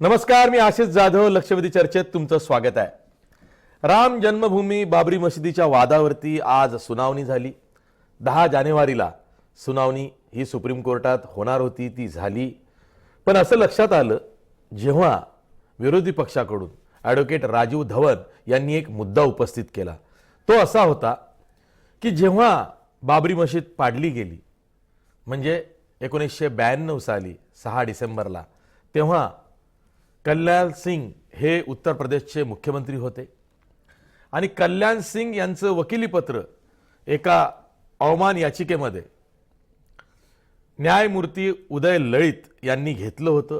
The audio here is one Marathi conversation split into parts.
नमस्कार, मी आशिष जाधव. लक्षवेधी चर्चेत तुमचं स्वागत आहे. राम जन्मभूमी बाबरी मशिदीच्या वादावरती आज सुनावणी झाली. 10 जानेवारीला सुनावणी ही सुप्रीम कोर्टात होणार होती, ती झाली. पण असं लक्षात आलं जेव्हा विरोधी पक्षाकडून ॲडव्होकेट राजीव धवन यांनी एक मुद्दा उपस्थित केला. तो असा होता की जेव्हा बाबरी मशीद पाडली गेली म्हणजे 1992 साली 6 डिसेंबरला, तेव्हा कल्याण सिंग हे उत्तर प्रदेशचे मुख्यमंत्री होते आणि कल्याण सिंग यांचं वकिलीपत्र एका अवमान याचिकेमध्ये न्यायमूर्ती उदय लळित यांनी घेतलं होतं.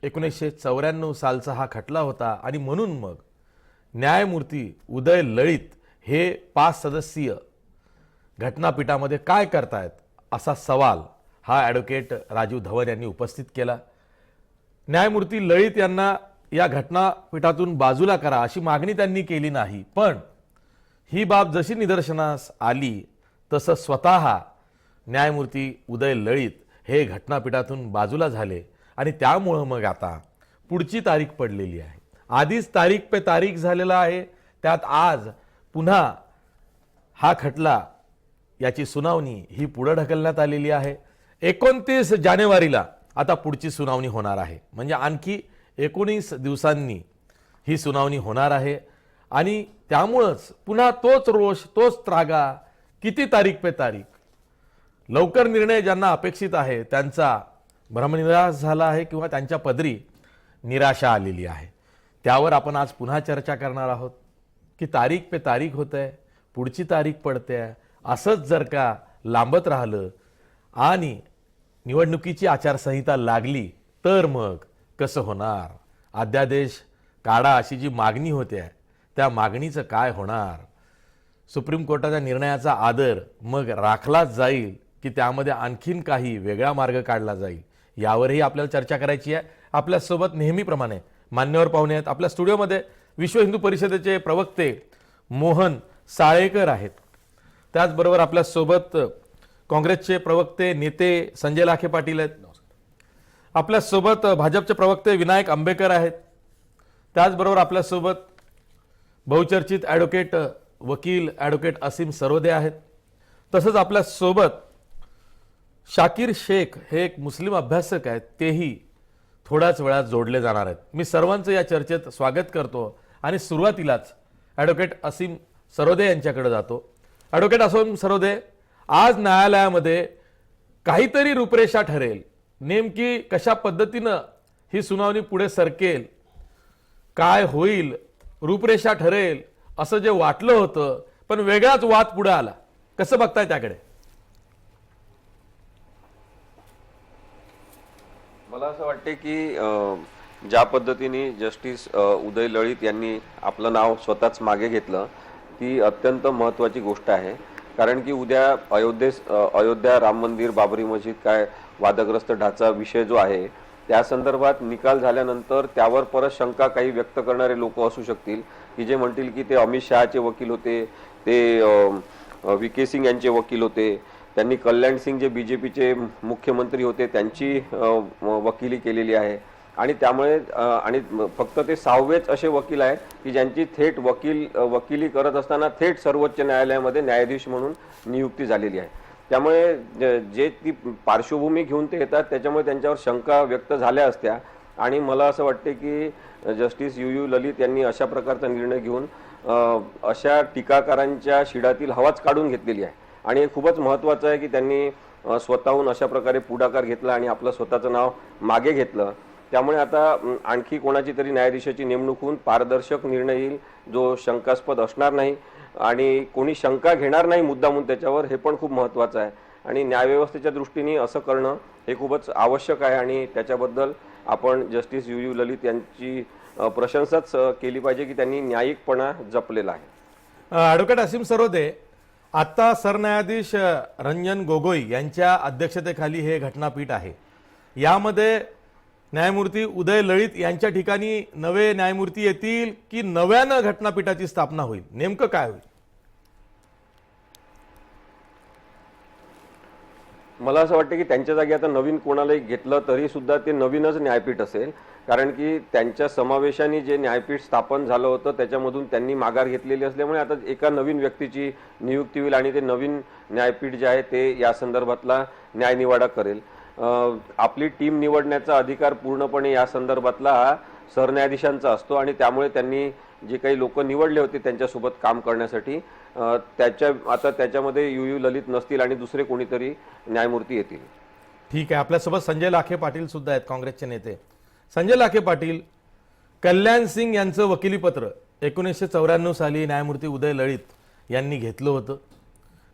1994 सालचा हा खटला होता आणि म्हणून मग न्यायमूर्ती उदय लळित हे 5 सदस्यीय घटनापीठामध्ये काय करतायत असा सवाल हा ॲडव्होकेट राजीव धवन यांनी उपस्थित केला. न्यायमूर्ती लळित यांना या घटनापीठातून बाजूला करा अशी मागणी त्यांनी केली नाही. पण ही बाब जशी निदर्शनास आली तसं स्वतः न्यायमूर्ती उदय लळित हे घटनापीठातून बाजूला झाले आणि त्यामुळं मग आता पुढची तारीख पडलेली आहे. आधीच तारीख पे तारीख झालेला आहे. त्यात आज पुन्हा हा खटला याची सुनावणी ही पुढे ढकलण्यात आलेली आहे. 29 जानेवारीला आता पुढची सुनावणी होणार आहे. म्हणजे आणखी 19 दिवसांनी ही सुनावणी होणार आहे आणि त्यामुळंच पुन्हा तोच रोष, तोच त्रागा, किती तारीख पे तारीख. लवकर निर्णय ज्यांना अपेक्षित आहे त्यांचा भ्रमनिराश झाला आहे किंवा त्यांच्या पदरी निराशा आलेली आहे. त्यावर आपण आज पुन्हा चर्चा करणार आहोत की तारीख पे तारीख होतंय, पुढची तारीख पडते. असंच जर का लांबत राहिलं आणि निवडणुकीची आचारसंहिता लागली तर मग कसं होणार? अध्यादेश काढा अशी जी मागणी होते त्या मागणीचं काय होणार? सुप्रीम कोर्टाच्या निर्णयाचा आदर मग राखलाच जाईल की त्यामध्ये आणखीन काही वेगळा मार्ग काढला जाईल? यावरही आपल्याला चर्चा करायची आहे. आपल्यासोबत नेहमीप्रमाणे मान्यवर पाहुणे आहेत. आपल्या स्टुडिओमध्ये विश्व हिंदू परिषदेचे प्रवक्ते मोहन साळेकर आहेत. त्याचबरोबर आपल्यासोबत काँग्रेसचे प्रवक्ते नेते संजय लाखे पाटील आहेत. आपल्यासोबत भाजपचे प्रवक्ते विनायक आंबेकर आहेत. त्याचबरोबर आपल्यासोबत बहुचर्चित ॲडव्होकेट वकील ॲडव्होकेट असीम सरोदे आहेत. तसंच आपल्यासोबत शाकीर शेख हे एक मुस्लिम अभ्यासक आहेत, तेही थोड्याच वेळात जोडले जाणार आहेत. मी सर्वांचं या चर्चेत स्वागत करतो आणि सुरुवातीलाच ॲडव्होकेट असीम सरोदे यांच्याकडे जातो. ॲडव्होकेट असीम सरोदे, आज न्यायालयामध्ये काहीतरी रूपरेषा ठरेल. नेमकी कशा पद्धतीनं ही सुनावणी पुढे सरकेल, काय होईल, रूपरेषा ठरेल असं जे वाटलं होतं पण वेगळाच वाद पुढे आला. कसं बघताय त्याकडे? मला असं वाटते की ज्या पद्धतीने जस्टिस उदय लळित यांनी आपलं नाव स्वतःच मागे घेतलं ती अत्यंत महत्त्वाची गोष्ट आहे. कारण की उद्या अयोध्या राम मंदिर बाबरी मस्जिद काय वादग्रस्त ढाचा विषय जो आहे त्या संदर्भात निकाल झाल्यानंतर त्यावर परत शंका काही व्यक्त करणारे लोक असू शकतील की जे म्हणतील की ते अमित शहाचे वकील होते, ते व्ही.के. सिंग यांचे वकील होते, त्यांनी कल्याण सिंग जे बीजेपीचे मुख्यमंत्री होते त्यांची वकिली केलेली आहे आणि त्यामुळे आणि फक्त ते 6वेच असे वकील आहेत की ज्यांची थेट वकिली करत असताना थेट सर्वोच्च न्यायालयामध्ये न्यायाधीश म्हणून नियुक्ती झालेली आहे. त्यामुळे जे ती पार्श्वभूमी घेऊन ते येतात त्याच्यामुळे त्यांच्यावर शंका व्यक्त झाल्या असत्या आणि मला असं वाटते की जस्टिस यू ललित यांनी अशा प्रकारचा निर्णय घेऊन अशा टीकाकारांच्या शिडातील हवाच काढून घेतलेली आहे आणि हे खूपच महत्त्वाचं आहे की त्यांनी स्वतःहून अशा प्रकारे पुढाकार घेतला आणि आपलं स्वतःचं नाव मागे घेतलं. त्यामुळे आता आणखी कोणाची तरी न्यायाधीशाची नेमणूक होऊन पारदर्शक निर्णय येईल जो शंकास्पद असणार नाही आणि कोणी शंका घेणार नाही मुद्दामून त्याच्यावर, हे पण खूप महत्त्वाचं आहे आणि न्यायव्यवस्थेच्या दृष्टीने असं करणं हे खूपच आवश्यक आहे आणि त्याच्याबद्दल आपण जस्टिस यू ललित यांची प्रशंसाच केली पाहिजे की त्यांनी न्यायिकपणा जपलेला आहे. ॲडव्होकेट असीम सरोदे, आता सरन्यायाधीश रंजन गोगोई यांच्या अध्यक्षतेखाली हे घटनापीठ आहे. यामध्ये न्यायमूर्ती उदय लळित यांच्या ठिकाणी नवे न्यायमूर्ती येतील की नव्यानं घटनापीठाची स्थापना होईल? नेमकं काय होईल? मला असं वाटतं की त्यांच्या जागी आता नवीन कोणालाही घेतलं तरी सुद्धा ते नवीनच न्यायपीठ असेल, कारण की त्यांच्या समावेशाने जे न्यायपीठ स्थापन झालं होतं त्याच्यामधून त्यांनी माघार घेतलेली असल्यामुळे आता एका नवीन व्यक्तीची नियुक्ती होईल आणि ते नवीन न्यायपीठ जे आहे ते या संदर्भातला न्यायनिवाडा करेल. आपली टीम निवडण्याचा अधिकार पूर्णपणे या संदर्भातला हा सरन्यायाधीशांचा असतो आणि त्यामुळे त्यांनी जे काही लोक निवडले होते त्यांच्यासोबत काम करण्यासाठी आता त्याच्यामध्ये यू ललित नसतील आणि दुसरे कोणीतरी न्यायमूर्ती येतील. ठीक आहे. आपल्यासोबत संजय लाखे पाटील सुद्धा आहेत, काँग्रेसचे नेते. संजय लाखे पाटील, कल्याण सिंग यांचं वकिलीपत्र 1994 साली न्यायमूर्ती उदय लळित यांनी घेतलं होतं.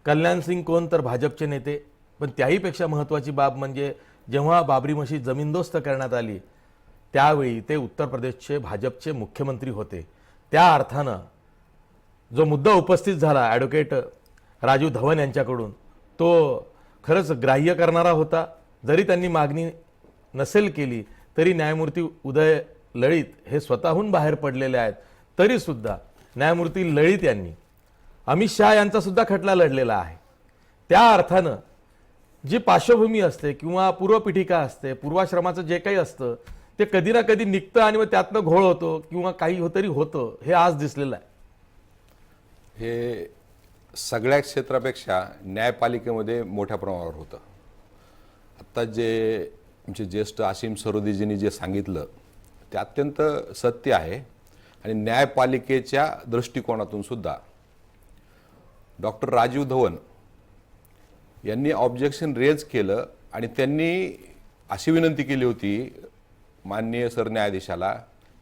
कल्याण सिंग कोण तर भाजपचे नेते, पण त्याहीपेक्षा महत्त्वाची बाब म्हणजे जेव्हा बाबरी मशीद जमीनदोस्त करण्यात आली त्यावेळी ते उत्तर प्रदेशचे भाजपचे मुख्यमंत्री होते. त्या अर्थानं जो मुद्दा उपस्थित झाला ॲडव्होकेट राजीव धवन यांच्याकडून तो खरंच ग्राह्य करणारा होता. जरी त्यांनी मागणी नसेल केली तरी न्यायमूर्ती उदय लळित हे स्वतःहून बाहेर पडलेले आहेत, तरीसुद्धा न्यायमूर्ती लळित यांनी अमित शहा यांचा सुद्धा खटला लढलेला आहे. त्या अर्थानं जी पार्श्वभूमी असते किंवा पूर्वपीठिका असते, पूर्वाश्रमाचं जे काही असतं ते कधी ना कधी निघतं आणि मग त्यातनं घोळ होतो किंवा काही तरी होतं, हे आज दिसलेलं आहे. हे सगळ्या क्षेत्रापेक्षा न्यायपालिकेमध्ये मोठ्या प्रमाणावर होतं. आत्ता जे आमचे ज्येष्ठ आशिम सरोदीजींनी जे सांगितलं ते अत्यंत सत्य आहे आणि न्यायपालिकेच्या दृष्टिकोनातून सुद्धा डॉक्टर राजीव धवन यांनी ऑब्जेक्शन रेज केलं आणि त्यांनी अशी विनंती केली होती माननीय सरन्यायाधीशाला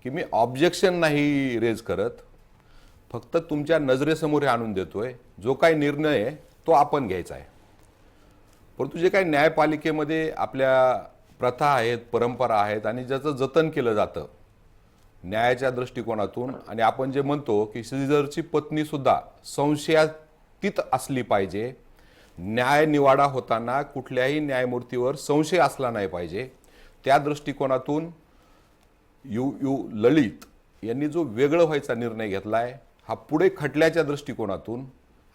की मी ऑब्जेक्शन नाही रेज करत, फक्त तुमच्या नजरेसमोर हे आणून देतोय, जो काही निर्णय आहे तो आपण घ्यायचा आहे. परंतु जे काही न्यायपालिकेमध्ये आपल्या प्रथा आहेत, परंपरा आहेत आणि ज्याचं जतन केलं जातं न्यायाच्या दृष्टिकोनातून, आणि आपण जे म्हणतो की श्रीधरची पत्नी सुद्धा संशयातीत असली पाहिजे, न्याय निवाडा होताना कुठल्याही न्यायमूर्तीवर संशय असला नाही पाहिजे, त्या दृष्टिकोनातून यू ललित यांनी जो वेगळं व्हायचा निर्णय घेतलाय हा पुढे खटल्याच्या दृष्टिकोनातून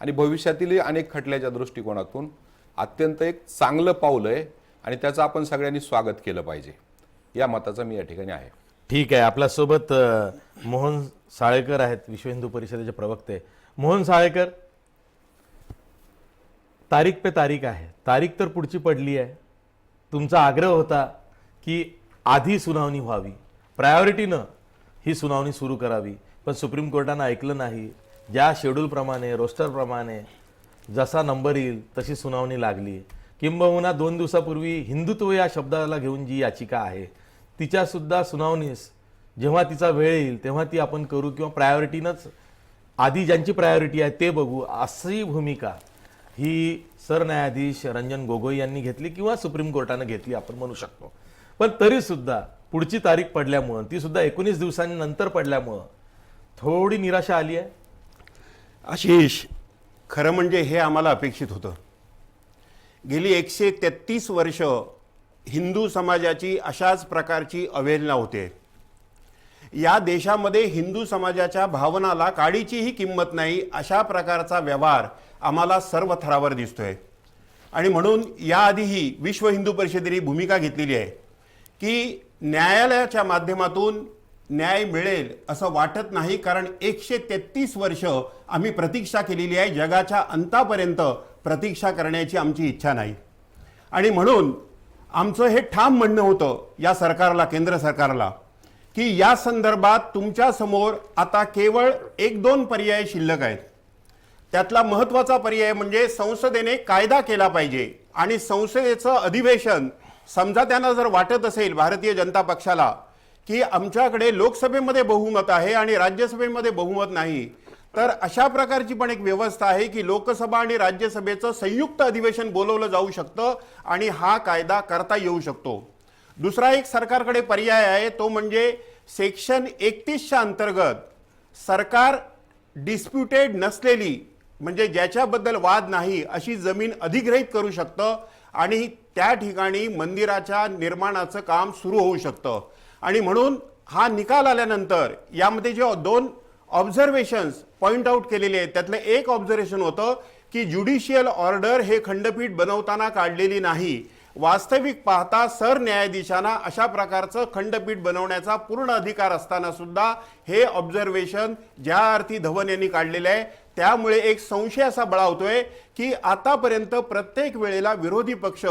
आणि भविष्यातील अनेक खटल्याच्या दृष्टिकोनातून अत्यंत एक चांगलं पाऊल आहे आणि त्याचं आपण सगळ्यांनी स्वागत केलं पाहिजे, या मताचा मी या ठिकाणी आहे. ठीक आहे. आपल्यासोबत मोहन साळेकर आहेत, विश्व हिंदू परिषदेचे प्रवक्ते. मोहन साळेकर, तारीख पे तारीख आहे, तारीख तर पुढची पडली आहे. तुमचा आग्रह होता की आधी सुनावणी व्हावी, प्रायोरिटीनं ही सुनावणी सुरू करावी, पण सुप्रीम कोर्टानं ऐकलं नाही. ज्या शेड्यूलप्रमाणे, रोस्टरप्रमाणे जसा नंबर येईल तशी सुनावणी लागली. किंबहुना 2 दिवसापूर्वी हिंदुत्व या शब्दाला घेऊन जी याचिका आहे तिच्यासुद्धा सुनावणीस जेव्हा तिचा वेळ येईल तेव्हा ती आपण करू किंवा प्रायोरिटीनंच आधी ज्यांची प्रायोरिटी आहे ते बघू, अशी भूमिका ही सरन्यायाधीश रंजन गोगोई यांनी घेतली किंवा सुप्रीम कोर्टानं घेतली आपण म्हणू शकतो. पण तरीसुद्धा पुढची तारीख पडल्यामुळं, ती सुद्धा 19 दिवसांनंतर पडल्यामुळं थोडी निराशा आली आहे. आशिष, खरं म्हणजे हे आम्हाला अपेक्षित होतं. गेली 133 वर्ष हिंदू समाजाची अशाच प्रकारची अवहेलना होते. या देशामध्ये हिंदू समाजाच्या भावनाला काडीचीही किंमत नाही, अशा प्रकारचा व्यवहार आम्हाला सर्व थरावर दिसतोय. आणि म्हणून याआधीही विश्व हिंदू परिषदेने भूमिका घेतलेली आहे की न्यायालयाच्या माध्यमातून न्याय मिळेल असं वाटत नाही, कारण 133 वर्ष आम्ही प्रतीक्षा केलेली आहे. जगाच्या अंतापर्यंत प्रतीक्षा करण्याची आमची इच्छा नाही. आणि म्हणून आमचं हे ठाम म्हणणं होतं या सरकारला, केंद्र सरकारला, की या संदर्भात तुमच्या समोर आता केवळ 1-2 पर्याय शिल्लक आहेत. त्यातला महत्त्वाचा पर्याय म्हणजे संसदेने कायदा केला पाहिजे आणि संसदेचं अधिवेशन, समजा त्यांना जर वाटत असेल भारतीय जनता पक्षाला की आमच्याकडे लोकसभेमध्ये बहुमत आहे आणि राज्यसभेमध्ये बहुमत नाही, तर अशा प्रकारची पण एक व्यवस्था आहे की लोकसभा आणि राज्यसभेचं संयुक्त अधिवेशन बोलवलं जाऊ शकतं आणि हा कायदा करता येऊ शकतो. दुसरा एक सरकारकडे पर्याय आहे, तो म्हणजे सेक्शन 31च्या अंतर्गत सरकार डिस्प्युटेड नसलेली, म्हणजे ज्याच्याबद्दल वाद नाही अशी जमीन अधिग्रहित करू शकतं आणि त्या ठिकाणी मंदिराच्या निर्माणाचं काम सुरू होऊ शकतं. आणि म्हणून हा निकाल आल्यानंतर यामध्ये जे 2 ऑब्झर्वेशन्स पॉइंट आउट केलेले आहेत त्यातलं एक ऑब्झर्वेशन होतं की ज्युडिशियल ऑर्डर हे खंडपीठ बनवताना काढलेली नाही. वास्तविक पाहता सरन्यायाधीशांना अशा प्रकारचं खंडपीठ बनवण्याचा पूर्ण अधिकार असताना सुद्धा हे ऑब्झर्वेशन ज्या अर्थी धवन यांनी काढलेलं आहे, त्यामुळे एक संशय असा बळावतोय की आतापर्यंत प्रत्येक वेळेला विरोधी पक्ष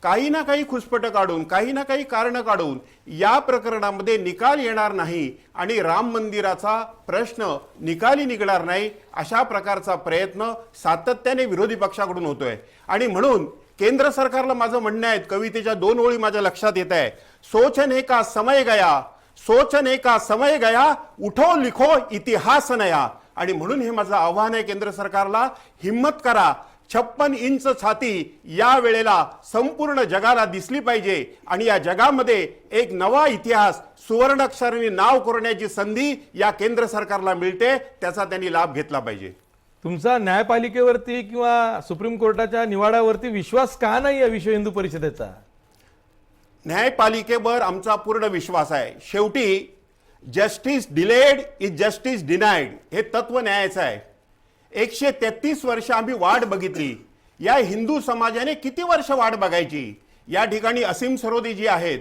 काही ना काही खुसपट काढून, काही ना काही कारण काढून या प्रकरणामध्ये निकाल येणार नाही आणि राम मंदिराचा प्रश्न निकाली निघणार नाही, अशा प्रकारचा प्रयत्न सातत्याने विरोधी पक्षाकडून होतोय. आणि म्हणून केंद्र सरकारला माझं म्हणणं आहे, कवितेच्या 2 ओळी माझ्या लक्षात येत आहे, सोचने का समय गया, सोचने का समय गया, उठो लिखो इतिहास नया. आणि म्हणून हे माझं आव्हान आहे केंद्र सरकारला, हिम्मत करा. 56 इंच छाती या वेळेला संपूर्ण जगाला दिसली पाहिजे आणि या जगामध्ये एक नवा इतिहास सुवर्णाक्षरांनी नाव कोरण्याची संधी या केंद्र सरकारला मिळते, त्याचा त्यांनी लाभ घेतला पाहिजे. तुमचा न्यायपालिकेवरती किंवा सुप्रीम कोर्टाच्या निवाड्यावरती विश्वास का नाही आहे विश्व हिंदू परिषदेचा? न्यायपालिकेवर आमचा पूर्ण विश्वास आहे. शेवटी justice delayed is justice denied हे तत्व न्यायाचं आहे. 133 वर्ष आम्ही वाट बघितली. या हिंदू समाजाने किती वर्ष वाट बघायची? या ठिकाणी असीम सरोदे जी आहेत,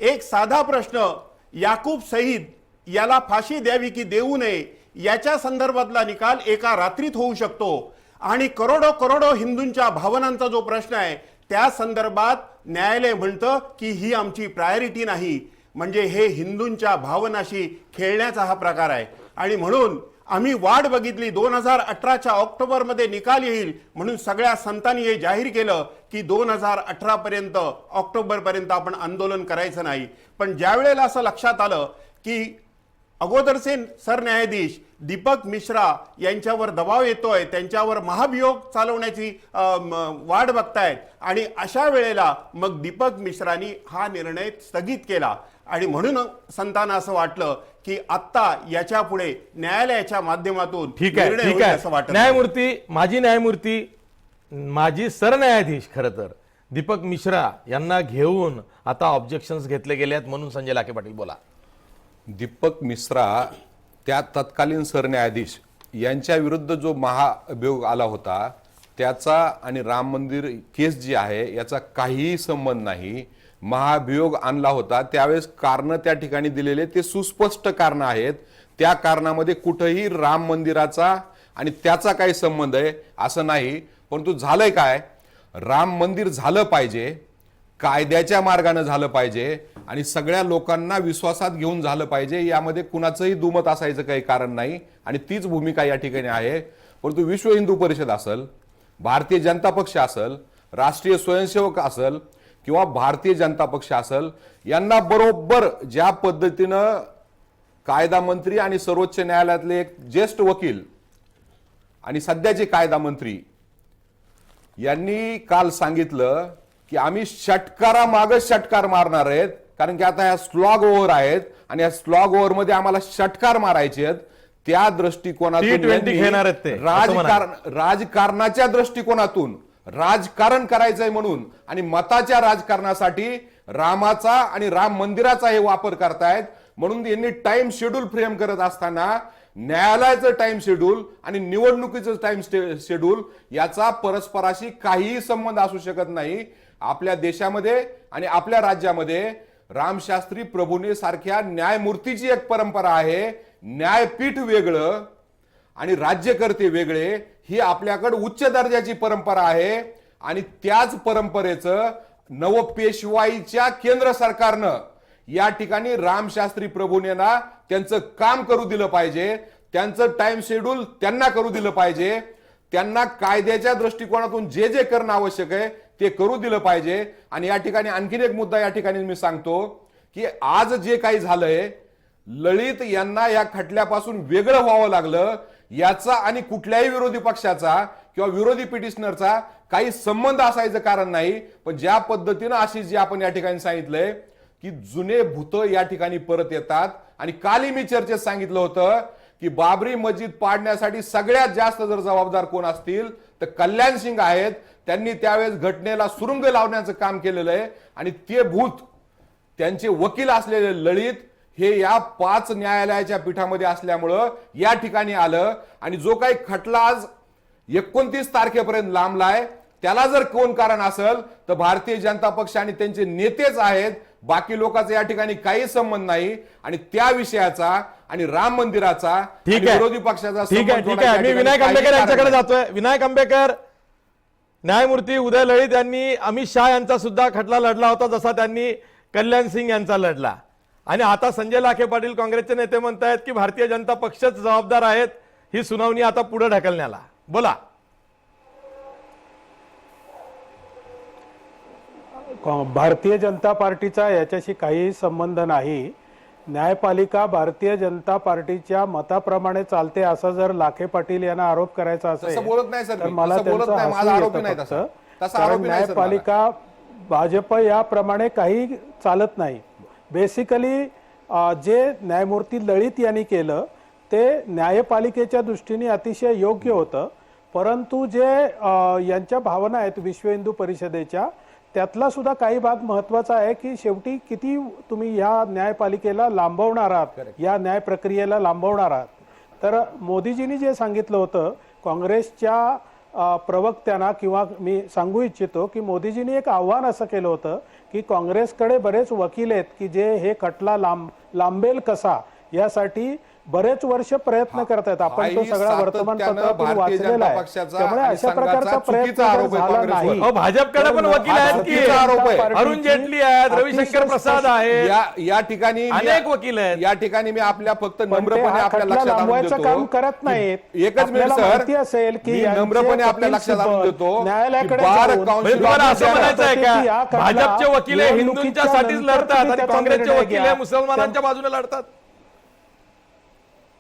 एक साधा प्रश्न, याकूब सईद याला फाशी द्यावी की देऊ नये याच्या संदर्भातला निकाल एका रात्रीत होऊ शकतो. आणि करोडो हिंदूंच्या भावनांचा जो प्रश्न आहे त्या संदर्भात न्यायालय म्हणतं की ही आमची प्रायोरिटी नाही. म्हणजे हे हिंदूंच्या भावनाशी खेळण्याचा हा प्रकार आहे. आणि म्हणून आम्ही वाट बघितली. 2018च्या ऑक्टोबरमध्ये निकाल येईल म्हणून सगळ्या संतांनी हे जाहीर केलं की 2018 पर्यंत, ऑक्टोबर पर्यंत आपण आंदोलन करायचं नाही. पण ज्या वेळेला असं लक्षात आलं की अगोदरचे सरन्यायाधीश दीपक मिश्रा यांच्यावर दबाव येतोय, त्यांच्यावर महाभियोग चालवण्याची वाट बघतायत, आणि अशा वेळेला मग दीपक मिश्रांनी हा निर्णय स्थगित केला. आणि म्हणून संतांना असं वाटलं की आता याच्या पुढे न्यायालयाच्या माध्यमातून ठीक आहे, निर्णय ठीक होईल आहे. असं वाटत न्यायमूर्ती, माजी सरन्यायाधीश खरं तर दीपक मिश्रा यांना घेऊन आता ऑब्जेक्शन्स घेतले गेले आहेत, म्हणून संजय लाखे पाटील बोला. दीपक मिश्रा त्या तत्कालीन सरन्यायाधीश यांच्या विरुद्ध जो महाअभियोग आला होता त्याचा आणि राम मंदिर केस जी आहे याचा काहीही संबंध नाही. महाभियोग आणला होता त्यावेळेस कारण त्या ठिकाणी दिलेले ते सुस्पष्ट कारण आहेत. त्या कारणामध्ये कुठेही राम मंदिराचा आणि त्याचा काही संबंध आहे असं नाही. परंतु झालंय काय, राम मंदिर झालं पाहिजे, कायद्याच्या मार्गाने झालं पाहिजे आणि सगळ्या लोकांना विश्वासात घेऊन झालं पाहिजे, यामध्ये कुणाचंही दुमत असायचं काही कारण नाही. आणि तीच भूमिका या ठिकाणी आहे. परंतु विश्व हिंदू परिषद असेल, भारतीय जनता पक्ष असेल, राष्ट्रीय स्वयंसेवक असेल किंवा भारतीय जनता पक्ष असेल, यांना बरोबर ज्या पद्धतीनं कायदा मंत्री आणि सर्वोच्च न्यायालयातले एक ज्येष्ठ वकील आणि सध्याचे कायदा मंत्री यांनी काल सांगितलं की आम्ही षटकारामागे षटकार मारणार आहेत, कारण की आता ह्या स्लॉग ओव्हर आहेत आणि या स्लॉग ओव्हर मध्ये आम्हाला षटकार मारायचे आहेत. त्या दृष्टिकोनातून घेणार आहेत ते, राजकारणाच्या दृष्टिकोनातून राजकारण करायचंय म्हणून आणि मताच्या राजकारणासाठी रामाचा आणि राम मंदिराचा हे वापर करतायत. म्हणून यांनी टाइम शेड्यूल फ्रेम करत असताना न्यायालयाचं टाइम शेड्यूल आणि निवडणुकीचं टाइम शेड्यूल याचा परस्पराशी काहीही संबंध असू शकत नाही. आपल्या देशामध्ये आणि आपल्या राज्यामध्ये रामशास्त्री प्रभूने सारख्या न्यायमूर्तीची एक परंपरा आहे. न्यायपीठ वेगळं आणि राज्यकर्ते वेगळे, ही आपल्याकडे उच्च दर्जाची परंपरा आहे. आणि त्याच परंपरेचं नवपेशवाईच्या केंद्र सरकारनं या ठिकाणी रामशास्त्री प्रभूंना त्यांचं काम करू दिलं पाहिजे, त्यांचं टाइम शेड्यूल त्यांना करू दिलं पाहिजे, त्यांना कायद्याच्या दृष्टिकोनातून जे जे करणं आवश्यक आहे ते करू दिलं पाहिजे. आणि या ठिकाणी आणखीन एक मुद्दा या ठिकाणी मी सांगतो की आज जे काही झालंय, ललित यांना या खटल्यापासून वेगळं व्हावं लागलं, याचा आणि कुठल्याही विरोधी पक्षाचा किंवा विरोधी पिटिशनरचा काही संबंध असायचं कारण नाही. पण ज्या पद्धतीनं अशी जी आपण या ठिकाणी सांगितलंय की जुने भूत या ठिकाणी परत येतात. आणि कालही मी चर्चेत सांगितलं होतं की बाबरी मस्जिद पाडण्यासाठी सगळ्यात जास्त जर जबाबदार कोण असतील तर कल्याण सिंग आहेत. त्यांनी त्यावेळेस घटनेला सुरुंग लावण्याचं काम केलेलं आहे. आणि ते भूत त्यांचे वकील असलेले ललित हे या 5 न्यायालयाच्या पीठामध्ये असल्यामुळं या ठिकाणी आलं. आणि जो काही खटला आज 29 तारखेपर्यंत लांबलाय. त्याला जर कोण कारण असेल तर भारतीय जनता पक्ष आणि त्यांचे नेतेच आहेत. बाकी लोकांचा या ठिकाणी काही संबंध नाही. आणि त्या विषयाचा आणि राम मंदिराचा ठीक आणि आहे, विरोधी पक्षाचा ठीक आहे, संबंध ठीक आहे. जोडायच्या मी या विनायक ठिकाणी आंबेकर काही यांच्याकडे कारण जातोय. विनायक आंबेकर, न्यायमूर्ती उदय लळित यांनी अमित शहा यांचा सुद्धा खटला लढला होता, जसा त्यांनी कल्याण सिंग यांचा लढला. आणि आता संजय लाखे पाटील काँग्रेसचे नेते म्हणतायत की भारतीय जनता पक्षच जबाबदार आहेत ही सुनावणी आता पुढे ढकलण्याला. बोला. भारतीय जनता पार्टीचा याच्याशी काही संबंध नाही. न्यायपालिका भारतीय जनता पार्टीच्या मताप्रमाणे चालते असा जर लाखे पाटील यांना आरोप करायचा असेल तसं बोलत नाही सर तर मी. मला तसं बोलत त्यांचं नाही. हसू माझा आरोपी येतं नाही फक्त. तसा. तसा कारण आरोपी नाही सर मला. न्यायपालिका भाजप याप्रमाणे काही चालत नाही. बेसिकली जे न्यायमूर्ती लळित यांनी केलं ते न्यायपालिकेच्या दृष्टीने अतिशय योग्य होतं. परंतु जे यांच्या भावना आहेत विश्व हिंदू परिषदेच्या, त्यातला सुद्धा काही भाग महत्वाचा आहे की शेवटी किती तुम्ही या न्यायपालिकेला लांबवणार आहात, या न्याय प्रक्रियेला लांबवणार आहात. तर मोदीजींनी जे सांगितलं होतं काँग्रेसच्या प्रवक्त्यांना, किंवा मी सांगू इच्छितो की मोदीजींनी एक आव्हान असं केलं होतं की काँग्रेसकडे बरेच वकील आहेत की जे हे खटला लांबेल कसा यासाठी बरेच वर्ष प्रयत्न करतायत. आपण तो सगळा वर्तमानपत्रातून वाचलेला आहे. त्यामुळे अशा प्रकारचा प्रयत्न झाला नाही. भाजपकडे पण वकील आहेत की आरोप आहे. अरुण जेटली आहेत, रविशंकर प्रसाद आहेत, या ठिकाणी अनेक वकील आहेत. या ठिकाणी मी आपल्या फक्त पण ते नम्रपणे हा आपल्या खटला लक्षात आणून लांबवायचं काम देतो. करत नाहीत. एकच मिनिट आपल्याला सर, माहिती असेल की मी यांचे नम्रपणे आपल्या वकील लक्षात आणून सिब्बत देतो की न्यायालयाकडे बार जाऊन म्हणजे तुम्हाला असं काउन्सिल म्हणायचं आहे का या खटला भाजपचे वकील हे निवडणुकीच्या हिंदूंच्यासाठीच नंतर लढतात तुम्ही आणि त्याचा काँग्रेसचे निर्णय वकील हे घ्या. मुसलमानांच्या बाजूने लढतात?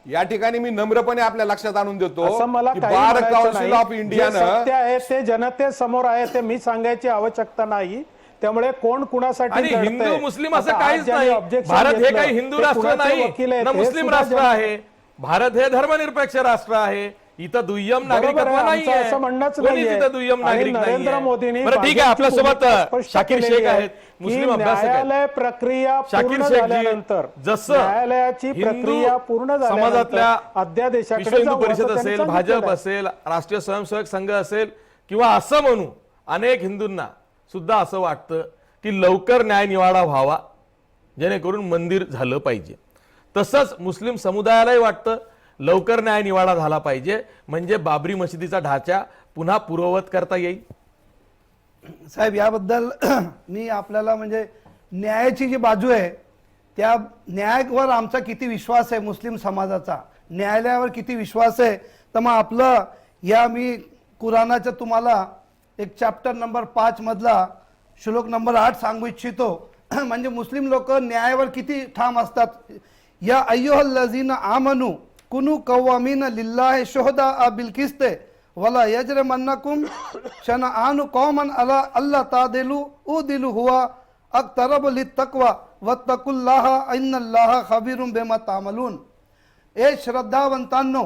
या ठिकाणी मी नम्रपणे आपल्या लक्षात आणून देतो असं मला की काही बार म्हणायचं काउन्सिल नाही. ऑफ जे इंडियानं सत्य आहे ते जनतेसमोर आहे, ते मी सांगायची आवश्यकता नाही. त्यामुळे कोण कुणासाठी आणि लढतंय? हिंदू मुस्लिम असं आता आज काहीच ज्यांनी नाही. objection भारत हे घेतलं, काही हिंदू ते राष्ट्र कुणाचे नाही वकील आहेत ना हे मुस्लिम सुद्धा राष्ट्र जन- आहे. भारत हे धर्मनिरपेक्ष राष्ट्र आहे. इथं दुय्यम बरोबर आहे, नागरिकत्व नाही आमचं असं म्हणणंच नाहीये. इथं दुय्यम आणि नागरिक नरेंद्र नाहीये. मोदींनी बरं ठीक आहे, भाजपची आपल्यासोबत भूमिका स्पष्ट शाकीर केलेली शेख आहे आहेत, की मुस्लिम अभ्यासक आहेत. न्यायालय प्रक्रिया शाकीर पूर्ण शेखजी, झाल्यानंतर जसं न्यायालयाची हिंदू प्रक्रिया पूर्ण समाजातल्या झाल्यानंतर अध्यादेशाकडे विश्व हिंदू जाऊ असं परिषद त्यांनी असेल, सांगितलेलं भाजप आहे. असेल, राष्ट्रीय स्वयंसेवक संघ असेल किंवा असं म्हणू अनेक हिंदूंना सुद्धा असं वाटतं की लवकर न्याय निवाडा व्हावा जेणेकरून मंदिर झालं पाहिजे. तसंच मुस्लिम समुदायालाही वाटतं लवकर न्याय निवाडा झाला पाहिजे म्हणजे बाबरी मशिदीचा ढाचा पुन्हा पूर्ववत करता येईल. साहेब याबद्दल मी आपल्याला म्हणजे न्यायाची जी बाजू आहे त्या न्यायावर आमचा किती विश्वास आहे, मुस्लिम समाजाचा न्यायालयावर किती विश्वास आहे, तर मग आपलं या मी कुराणाच्या तुम्हाला एक चॅप्टर नंबर 5 मधला श्लोक नंबर 8 सांगू इच्छितो. म्हणजे मुस्लिम लोक न्यायावर किती ठाम असतात. या अय्युहल्लझीना आमनू कुनू कव्वामीन लिल्लाहि शुहदा बिल किस्त वला यजरमन्नकुम शनआनु कौमन अला अल्लाह तादिलु उदिलु हुवा अक्तरब लित्तक़वा वत्तकुल्लाह इन्नल्लाह खबीरुम बिमा तामलून. ए श्रद्धावंतांनो,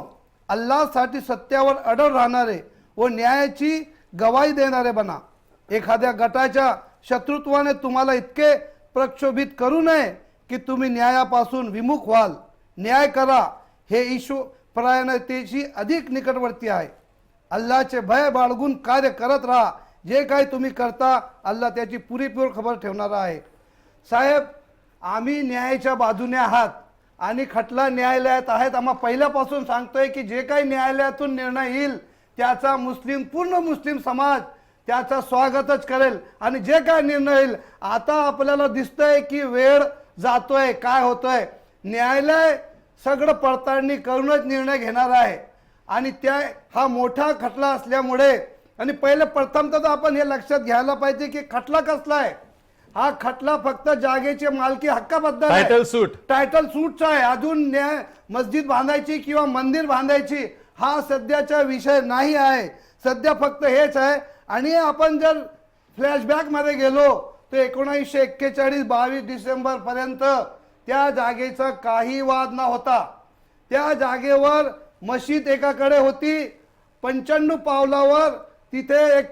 अल्लाहसाठी सत्यावर अडळ राहणारे व न्यायाची गवाही देणारे बना. एखाद्या गटाच्या शत्रुत्वाने तुम्हाला इतके प्रक्षोभित करू नये की तुम्ही न्यायापासून विमुख व्हाल. न्याय करा हे ईश्वर परायणतेशी अधिक निकटवर्ती आहे. अल्लाहचे भय बाळगून कार्य करत राहा. जे काही तुम्ही करता अल्लाह त्याची पुरेपूर खबर ठेवणार आहे. साहेब, आम्ही न्यायाच्या बाजूने आहात आणि खटला न्यायालयात आहेत. आम्हा पहिल्यापासून सांगतोय की जे काही न्यायालयातून निर्णय येईल त्याचा पूर्ण मुस्लिम समाज त्याचा स्वागतच करेल. आणि जे काय निर्णय येईल, आता आपल्याला दिसतंय की वेळ जातोय, काय होतोय, न्यायालय सगळं पडताळणी करूनच निर्णय घेणार आहे. आणि हा मोठा खटला असल्यामुळे आणि पहिले प्रथम तर आपण हे लक्षात घ्यायला पाहिजे की खटला कसला आहे. हा खटला फक्त जागेची मालकी हक्काबद्दल आहे. टायटल सूटचा आहे. अजून मस्जिद बांधायची किंवा मंदिर बांधायची हा सध्याचा विषय नाही आहे. सध्या फक्त हेच आहे. आणि आपण जर फ्लॅशबॅक मध्ये गेलो तर 1941 22 डिसेंबर पर्यंत त्या जागेचा काही वाद न होता. त्या जागेवर मशीद एकाकडे होती, 95 पावलावर तिथे एक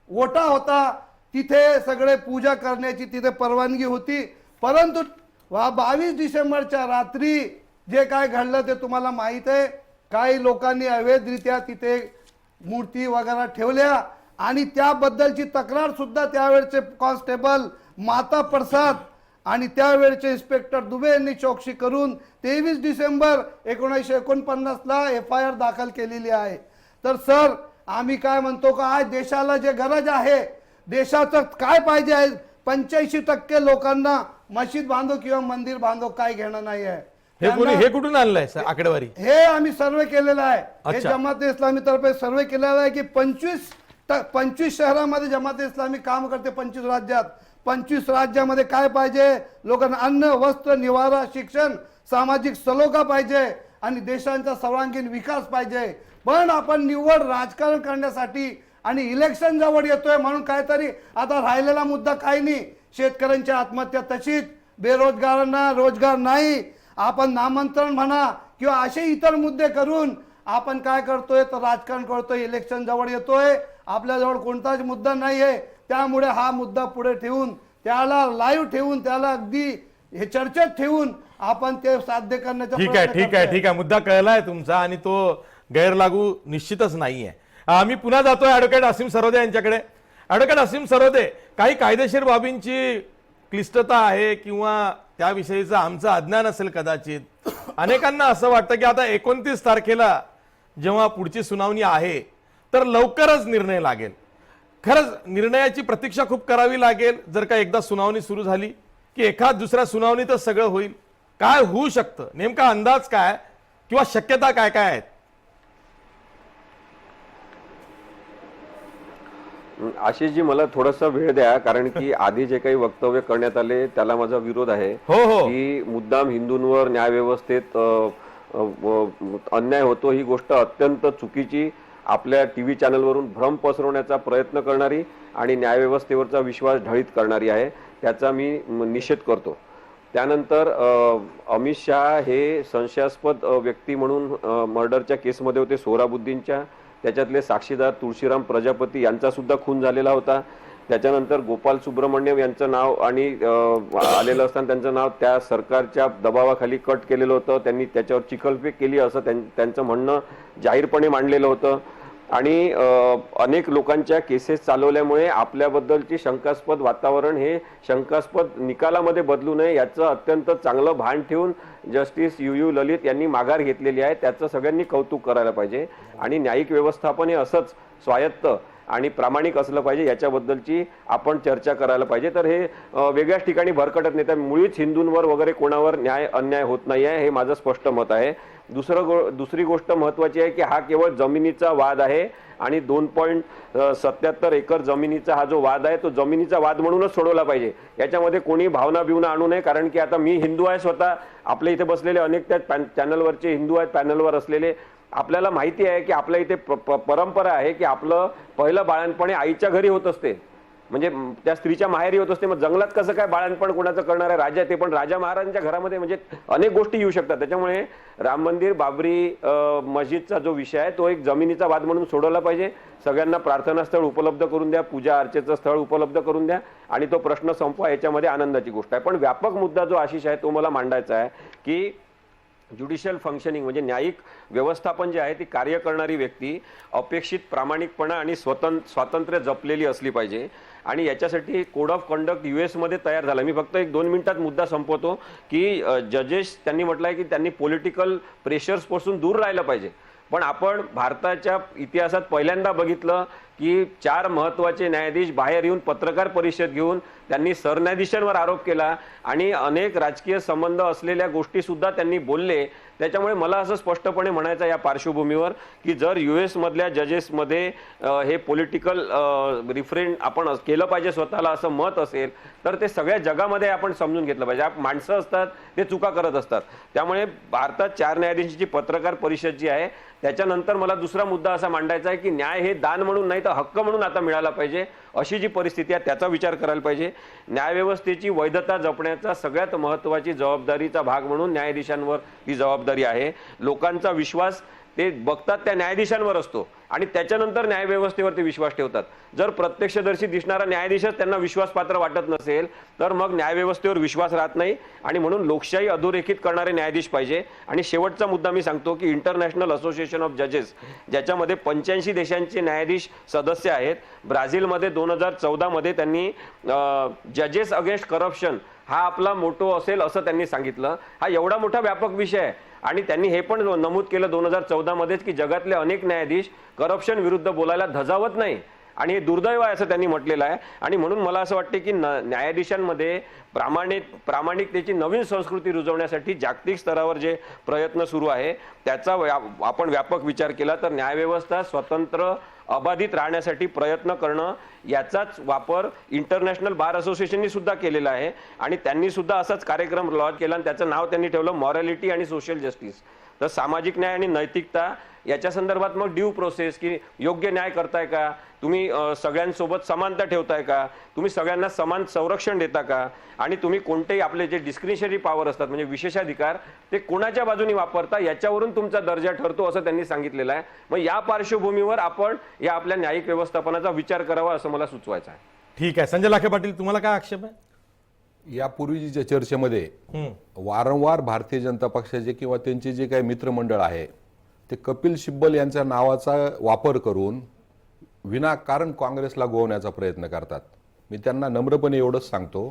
ओटा होता, तिथे सगळे पूजा करण्याची तिथे परवानगी होती. परंतु 22 डिसेंबरच्या रात्री जे काय घडलं ते तुम्हाला माहित आहे. काही लोकांनी अवैधरित्या तिथे मूर्ती वगैरे ठेवल्या आणि त्याबद्दलची तक्रार सुद्धा त्यावेळचे कॉन्स्टेबल माता प्रसाद आणि त्यावेळचे इन्स्पेक्टर दुबे यांनी चौकशी करून 23 डिसेंबर 1949ला FIR दाखल केलेली आहे. तर सर आम्ही काय म्हणतो का आज देशाला जे गरज आहे, देशाचं काय पाहिजे आहे, 85% लोकांना मस्जिद बांधो किंवा मंदिर बांधो काय घेणं नाही आहे. हे कुठून आणलंय सर आकडेवारी? हे आम्ही सर्वे केलेला आहे. हे अच्छा. जमात इस्लामी तर्फे सर्वे केलेला आहे की 25 शहरामध्ये जमात इस्लामी काम करते, 25 राज्यात. 25 राज्यामध्ये काय पाहिजे, लोकांना अन्न, वस्त्र, निवारा, शिक्षण, सामाजिक सलोखा पाहिजे आणि देशांचा सर्वांगीण विकास पाहिजे. पण आपण निव्वळ राजकारण करण्यासाठी आणि इलेक्शन जवळ येतोय म्हणून काहीतरी आता राहिलेला मुद्दा काही नाही. शेतकऱ्यांची आत्महत्या तशीच, बेरोजगारांना रोजगार नाही, आपण नामांतरण म्हणा किंवा असे इतर मुद्दे करून आपण काय करतोय तर राजकारण करतोय. इलेक्शन जवळ येतोय, आपल्याजवळ कोणताच मुद्दा नाहीये. त्यामुळे हा मुद्दा पुढे ठेवून, त्याला लाईव्ह ठेवून, त्याला अगदी हे चर्चेत ठेवून आपण ते साध्य करण्याचा ठीक आहे. मुद्दा कळलाय तुमचा आणि तो गैरलागू निश्चितच नाहीये. आम्ही पुन्हा जातोय ऍडव्होकेट असीम सरोदे यांच्याकडे. ऍडव्होकेट असीम सरोदे, काही कायदेशीर बाबींची क्लिष्टता आहे किंवा त्याविषयीचं आमचं अज्ञान असेल कदाचित. अनेकांना असं वाटतं की आता 29 तारखेला जेव्हा पुढची सुनावणी आहे तर लवकरच निर्णय लागेल. खरंच निर्णयाची प्रतीक्षा खूप करावी लागेल जर का एकदा सुनावणी सुरू झाली, की एखाद दुसऱ्या सुनावणीतच सगळं होईल? काय होऊ शकतं, नेमका अंदाज काय किंवा शक्यता काय काय आहेत? आशिषजी मला थोडासा वेळ द्या, कारण की आधी जे काही वक्तव्य करण्यात आले त्याला माझा विरोध आहे. हो. की मुद्दाम हिंदूंवर न्यायव्यवस्थेत अन्याय होतो ही गोष्ट अत्यंत चुकीची, आपल्या टीव्ही चॅनलवरून भ्रम पसरवण्याचा प्रयत्न करणारी आणि न्यायव्यवस्थेवरचा विश्वास ढळीत करणारी आहे. त्याचा मी निषेध करतो. त्यानंतर अमित शहा हे संशयास्पद व्यक्ती म्हणून मर्डरच्या केसमध्ये होते, सोहराबुद्दीनच्या. त्याच्यातले साक्षीदार तुळशीराम प्रजापती यांचा सुद्धा खून झालेला होता. त्याच्यानंतर गोपाल सुब्रमण्यम यांचं नाव आणि आलेलं असताना त्यांचं नाव त्या सरकारच्या दबावाखाली कट केलेलं होतं. त्यांनी त्याच्यावर चिखलफेक केली असं त्यांचं म्हणणं जाहीरपणे मांडलेलं होतं. आणि अनेक लोकांच्या केसेस चालवल्यामुळे आपल्याबद्दलची शंकास्पद वातावरण हे शंकास्पद निकालामध्ये बदलू नये याचं अत्यंत चांगलं भान ठेवून जस्टिस यू ललित यांनी माघार घेतलेली आहे. त्याचं सगळ्यांनी कौतुक करायला पाहिजे. आणि न्यायिक व्यवस्थापन हे असंच स्वायत्त आणि प्रामाणिक असलं पाहिजे याच्याबद्दलची आपण चर्चा करायला पाहिजे. तर हे वेगळ्याच ठिकाणी भरकटत नाही. तर मुळीच हिंदूंवर वगैरे कोणावर अन्याय होत नाही आहे, हे माझं स्पष्ट मत आहे. दुसरी गोष्ट महत्वाची आहे की हा केवळ जमिनीचा वाद आहे आणि 2.77 एकर जमिनीचा हा जो वाद आहे तो जमिनीचा वाद म्हणूनच सोडवला पाहिजे. याच्यामध्ये कोणी भावना बिवना आणू नये. कारण की आता मी हिंदू आहे स्वतः, आपल्या इथे बसलेले अनेक त्या चॅनलवरचे हिंदू आहेत, पॅनलवर असलेले. आपल्याला माहिती आहे की आपल्या इथे परंपरा आहे की आपलं पहिलं बाळंतपणे आईच्या घरी होत असते, म्हणजे त्या स्त्रीच्या माहेरी होत असते. मग जंगलात कसं काय बाळंतपण कोणाचं करणार आहे? राजा, ते पण राजा महाराजांच्या घरामध्ये. म्हणजे अनेक गोष्टी येऊ शकतात. त्याच्यामुळे राम मंदिर, बाबरी मस्जिदचा जो विषय आहे तो एक जमिनीचा वाद म्हणून सोडवला पाहिजे. सगळ्यांना प्रार्थना स्थळ उपलब्ध करून द्या, पूजा अर्चेचं स्थळ उपलब्ध करून द्या आणि तो प्रश्न संपवा. याच्यामध्ये आनंदाची गोष्ट आहे. पण व्यापक मुद्दा जो आशिष आहे तो मला मांडायचा आहे की ज्युडिशियल फंक्शनिंग म्हणजे न्यायिक व्यवस्थापन जे आहे ती कार्य करणारी व्यक्ती अपेक्षित प्रामाणिकपणा आणि स्वातंत्र्य जपलेली असली पाहिजे. आणि याच्यासाठी कोड ऑफ कंडक्ट US मध्ये तयार झाला. मी फक्त 1-2 मिनिटात मुद्दा संपवतो की जजेस त्यांनी म्हटलंय की त्यांनी पॉलिटिकल प्रेशर्स पासून दूर राहिलं पाहिजे. पण आपण भारताच्या इतिहासात पहिल्यांदा बघितलं की 4 महत्त्वाचे न्यायाधीश बाहेर येऊन पत्रकार परिषद घेऊन त्यांनी सरन्यायाधीशांवर आरोप केला आणि अनेक राजकीय संबंध असलेल्या गोष्टी सुद्धा त्यांनी बोलले. त्याच्यामुळे मला असं स्पष्टपणे म्हणायचं या पार्श्वभूमीवर की जर US मधल्या जजेसमध्ये हे पॉलिटिकल रिफ्रेन आपण केलं पाहिजे स्वतःला असं मत असेल तर ते सगळ्या जगामध्ये आपण समजून घेतलं पाहिजे. माणसं असतात ते चुका करत असतात. त्यामुळे भारतात 4 न्यायाधीशांची पत्रकार परिषद जी आहे त्याच्यानंतर मला दुसरा मुद्दा असा मांडायचा आहे की न्याय हे दान म्हणून नाही तर हक्क म्हणून आता मिळाला पाहिजे. अशी जी परिस्थिती आहे त्याचा विचार करायला पाहिजे. न्यायव्यवस्थेची वैधता जपण्याचा सगळ्यात महत्त्वाची जबाबदारीचा भाग म्हणून न्यायाधीशांवर ही जबाबदारी आहे. लोकांचा विश्वास ते बघतात त्या न्यायाधीशांवर असतो आणि त्याच्यानंतर न्यायव्यवस्थेवरती विश्वास ठेवतात. जर प्रत्यक्षदर्शी दिसणारा न्यायाधीशच त्यांना विश्वासपात्र वाटत नसेल तर मग न्यायव्यवस्थेवर विश्वास राहत नाही आणि म्हणून लोकशाही अधोरेखित करणारे न्यायाधीश पाहिजे. आणि शेवटचा मुद्दा मी सांगतो की इंटरनॅशनल असोसिएशन ऑफ जजेस, ज्याच्यामध्ये 85 देशांचे न्यायाधीश सदस्य आहेत, ब्राझीलमध्ये 2014 मध्ये त्यांनी जजेस अगेन्स्ट करप्शन हा आपला मोटो असेल असं त्यांनी सांगितलं. हा एवढा मोठा व्यापक विषय आहे आणि त्यांनी हे पण नमूद केलं 2014 मध्येच की जगातले अनेक न्यायाधीश करप्शन विरुद्ध बोलायला धजावत नाही आणि हे दुर्दैव आहे असं त्यांनी म्हटलेलं आहे. आणि म्हणून मला असं वाटते की न्यायाधीशांमध्ये प्रामाणिकतेची नवीन संस्कृती रुजवण्यासाठी जागतिक स्तरावर जे प्रयत्न सुरू आहे त्याचा आपण व्यापक विचार केला तर न्यायव्यवस्था स्वतंत्र अबाधित राहण्यासाठी प्रयत्न करणं याचाच वापर इंटरनॅशनल बार असोसिएशननी सुद्धा केलेला आहे आणि त्यांनी सुद्धा असाच कार्यक्रम लॉन्च केला आणि त्याचं नाव त्यांनी ठेवलं मॉरॅलिटी आणि सोशल जस्टिस. तर सामाजिक न्याय आणि नैतिकता याच्या संदर्भात मग ड्यू प्रोसेस की योग्य न्याय करताय का, तुम्ही सगळ्यांसोबत समानता ठेवताय का, तुम्ही सगळ्यांना समान संरक्षण देता का आणि तुम्ही कोणतेही आपले जे डिस्क्रिशनरी पॉवर असतात म्हणजे विशेषाधिकार ते कोणाच्या बाजूने वापरता याच्यावरून तुमचा दर्जा ठरतो असं त्यांनी सांगितलेलं आहे. मग या पार्श्वभूमीवर आपण या आपल्या न्यायिक व्यवस्थापनाचा विचार करावा असं मला सुचवायचं आहे. ठीक आहे. संजय लाखे पाटील, तुम्हाला काय आक्षेप आहे? यापूर्वीच्या चर्चेमध्ये वारंवार भारतीय जनता पक्षाचे किंवा त्यांचे जे काही मित्रमंडळ आहे ते कपिल सिब्बल यांच्या नावाचा वापर करून विनाकारण काँग्रेसला गोवण्याचा प्रयत्न करतात. मी त्यांना नम्रपणे एवढंच सांगतो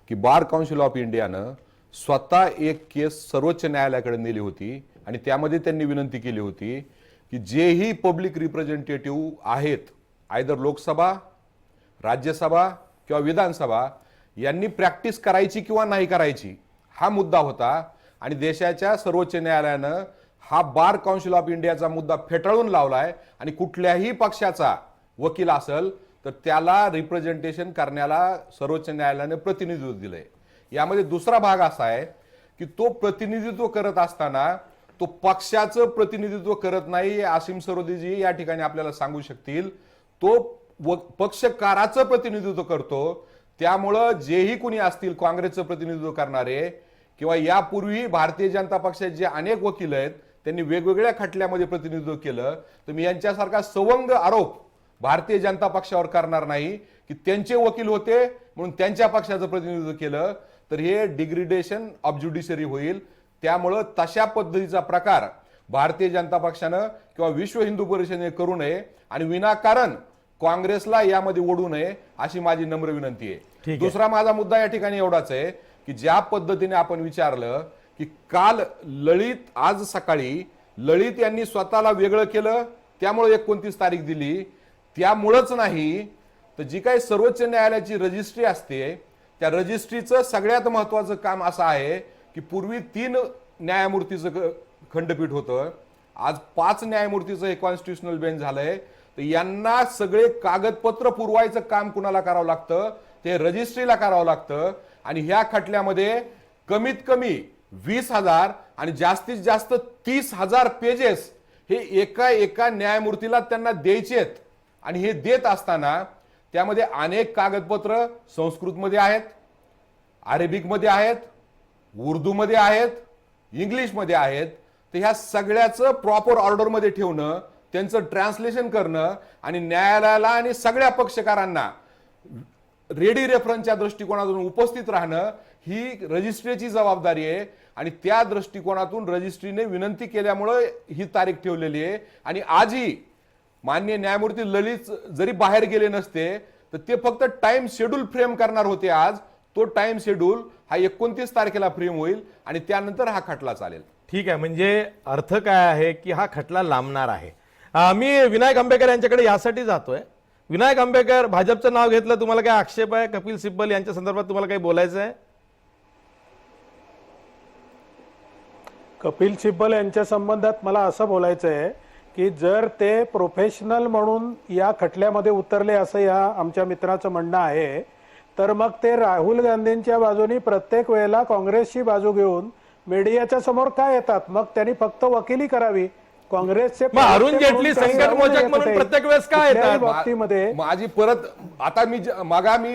की बार काउन्सिल ऑफ इंडियानं स्वतः एक केस सर्वोच्च न्यायालयाकडे नेली होती आणि त्यामध्ये त्यांनी विनंती केली होती की जेही पब्लिक रिप्रेझेंटेटिव्ह आहेत, आयदर लोकसभा, राज्यसभा किंवा विधानसभा, यांनी प्रॅक्टिस करायची किंवा नाही करायची हा मुद्दा होता आणि देशाच्या सर्वोच्च न्यायालयानं हा बार काउन्सिल ऑफ इंडियाचा मुद्दा फेटाळून लावलाय आणि कुठल्याही पक्षाचा वकील असेल तर त्याला रिप्रेझेंटेशन करण्याला सर्वोच्च न्यायालयाने प्रतिनिधित्व दिलंय. यामध्ये दुसरा भाग असा आहे की तो प्रतिनिधित्व करत असताना तो पक्षाचं प्रतिनिधित्व करत नाही. आसिम सरोदेजी या ठिकाणी आपल्याला सांगू शकतील. तो पक्षकाराचं प्रतिनिधित्व करतो. त्यामुळं जेही कुणी असतील काँग्रेसचं प्रतिनिधित्व करणारे किंवा यापूर्वी भारतीय जनता पक्षाचे जे अनेक वकील आहेत त्यांनी वेगवेगळ्या खटल्यामध्ये प्रतिनिधित्व केलं, तर मी यांच्यासारखा सवंग आरोप भारतीय जनता पक्षावर करणार नाही की त्यांचे वकील होते म्हणून त्यांच्या पक्षाचं प्रतिनिधित्व केलं तर हे डिग्रेडेशन ऑफ ज्युडिशरी होईल. त्यामुळं तशा पद्धतीचा प्रकार भारतीय जनता पक्षानं किंवा विश्व हिंदू परिषदेने करू नये आणि विनाकारण काँग्रेसला यामध्ये ओढू नये अशी माझी नम्र विनंती आहे. दुसरा माझा मुद्दा या ठिकाणी एवढाच आहे की ज्या पद्धतीने आपण विचारलं की काल आज सकाळी ललित यांनी स्वतःला वेगळं केलं त्यामुळे 29 तारीख दिली, त्यामुळंच नाही तर जी काही सर्वोच्च न्यायालयाची रजिस्ट्री असते त्या रजिस्ट्रीचं सगळ्यात महत्वाचं काम असं आहे की पूर्वी 3 न्यायमूर्तीचं खंडपीठ होतं, आज 5 न्यायमूर्तीचं हे कॉन्स्टिट्युशनल बेंच झालंय. तर यांना सगळे कागदपत्र पुरवायचं काम कुणाला करावं लागतं, ते रजिस्ट्रीला करावं लागतं आणि ह्या खटल्यामध्ये कमीत कमी 20,000 आणि जास्तीत जास्त 30,000 पेजेस हे एका न्यायमूर्तीला त्यांना द्यायचेत आणि हे देत असताना त्यामध्ये अनेक कागदपत्र संस्कृतमध्ये आहेत, अरेबिकमध्ये आहेत, उर्दूमध्ये आहेत, इंग्लिशमध्ये आहेत. तर ह्या सगळ्याचं प्रॉपर ऑर्डरमध्ये ठेवणं, त्यांचं ट्रान्सलेशन करणं आणि न्यायालयाला आणि सगळ्या पक्षकारांना रेडी रेफरन्सच्या दृष्टिकोनातून उपस्थित राहणं ही रजिस्ट्रीची जबाबदारी आहे आणि त्या दृष्टिकोनातून रजिस्ट्रीने विनंती केल्यामुळे ही तारीख ठेवलेली आहे. आणि आजही माननीय न्यायमूर्ती ललित जरी बाहेर गेले नसते तर ते फक्त टाइम शेड्यूल फ्रेम करणार होते. आज तो टाइम शेड्यूल हा 29 तारखेला फ्रेम होईल आणि त्यानंतर हा खटला चालेल. ठीक आहे. म्हणजे अर्थ काय आहे की हा खटला लांबणार आहे. मी विनायक आंबेकर यांच्याकडे यासाठी जातोय. विनायक आंबेकर, भाजपचं नाव घेतलं, तुम्हाला काय आक्षेप आहे? कपिल सिब्बल यांच्या संदर्भात तुम्हाला काही बोलायचं आहे? कपिल सिब्बल यांच्या संबंधात मला असं बोलायचं आहे की जर ते प्रोफेशनल म्हणून या खटल्यामध्ये उतरले असं या आमच्या मित्राचं म्हणणं आहे तर मग ते राहुल गांधींच्या बाजूनी प्रत्येक वेळेला काँग्रेसची बाजू घेऊन मीडियाच्या समोर काय येतात? मग त्यांनी फक्त वकिली करावी. काँग्रेसचे मग अरुण प्रवक्ते जेटली म्हणून काही संकट राहू मोचक नये म्हणून कुठेही. प्रत्येक वेळेस का कुठल्याही येतात? बाबतीमध्ये माझी परत आता मी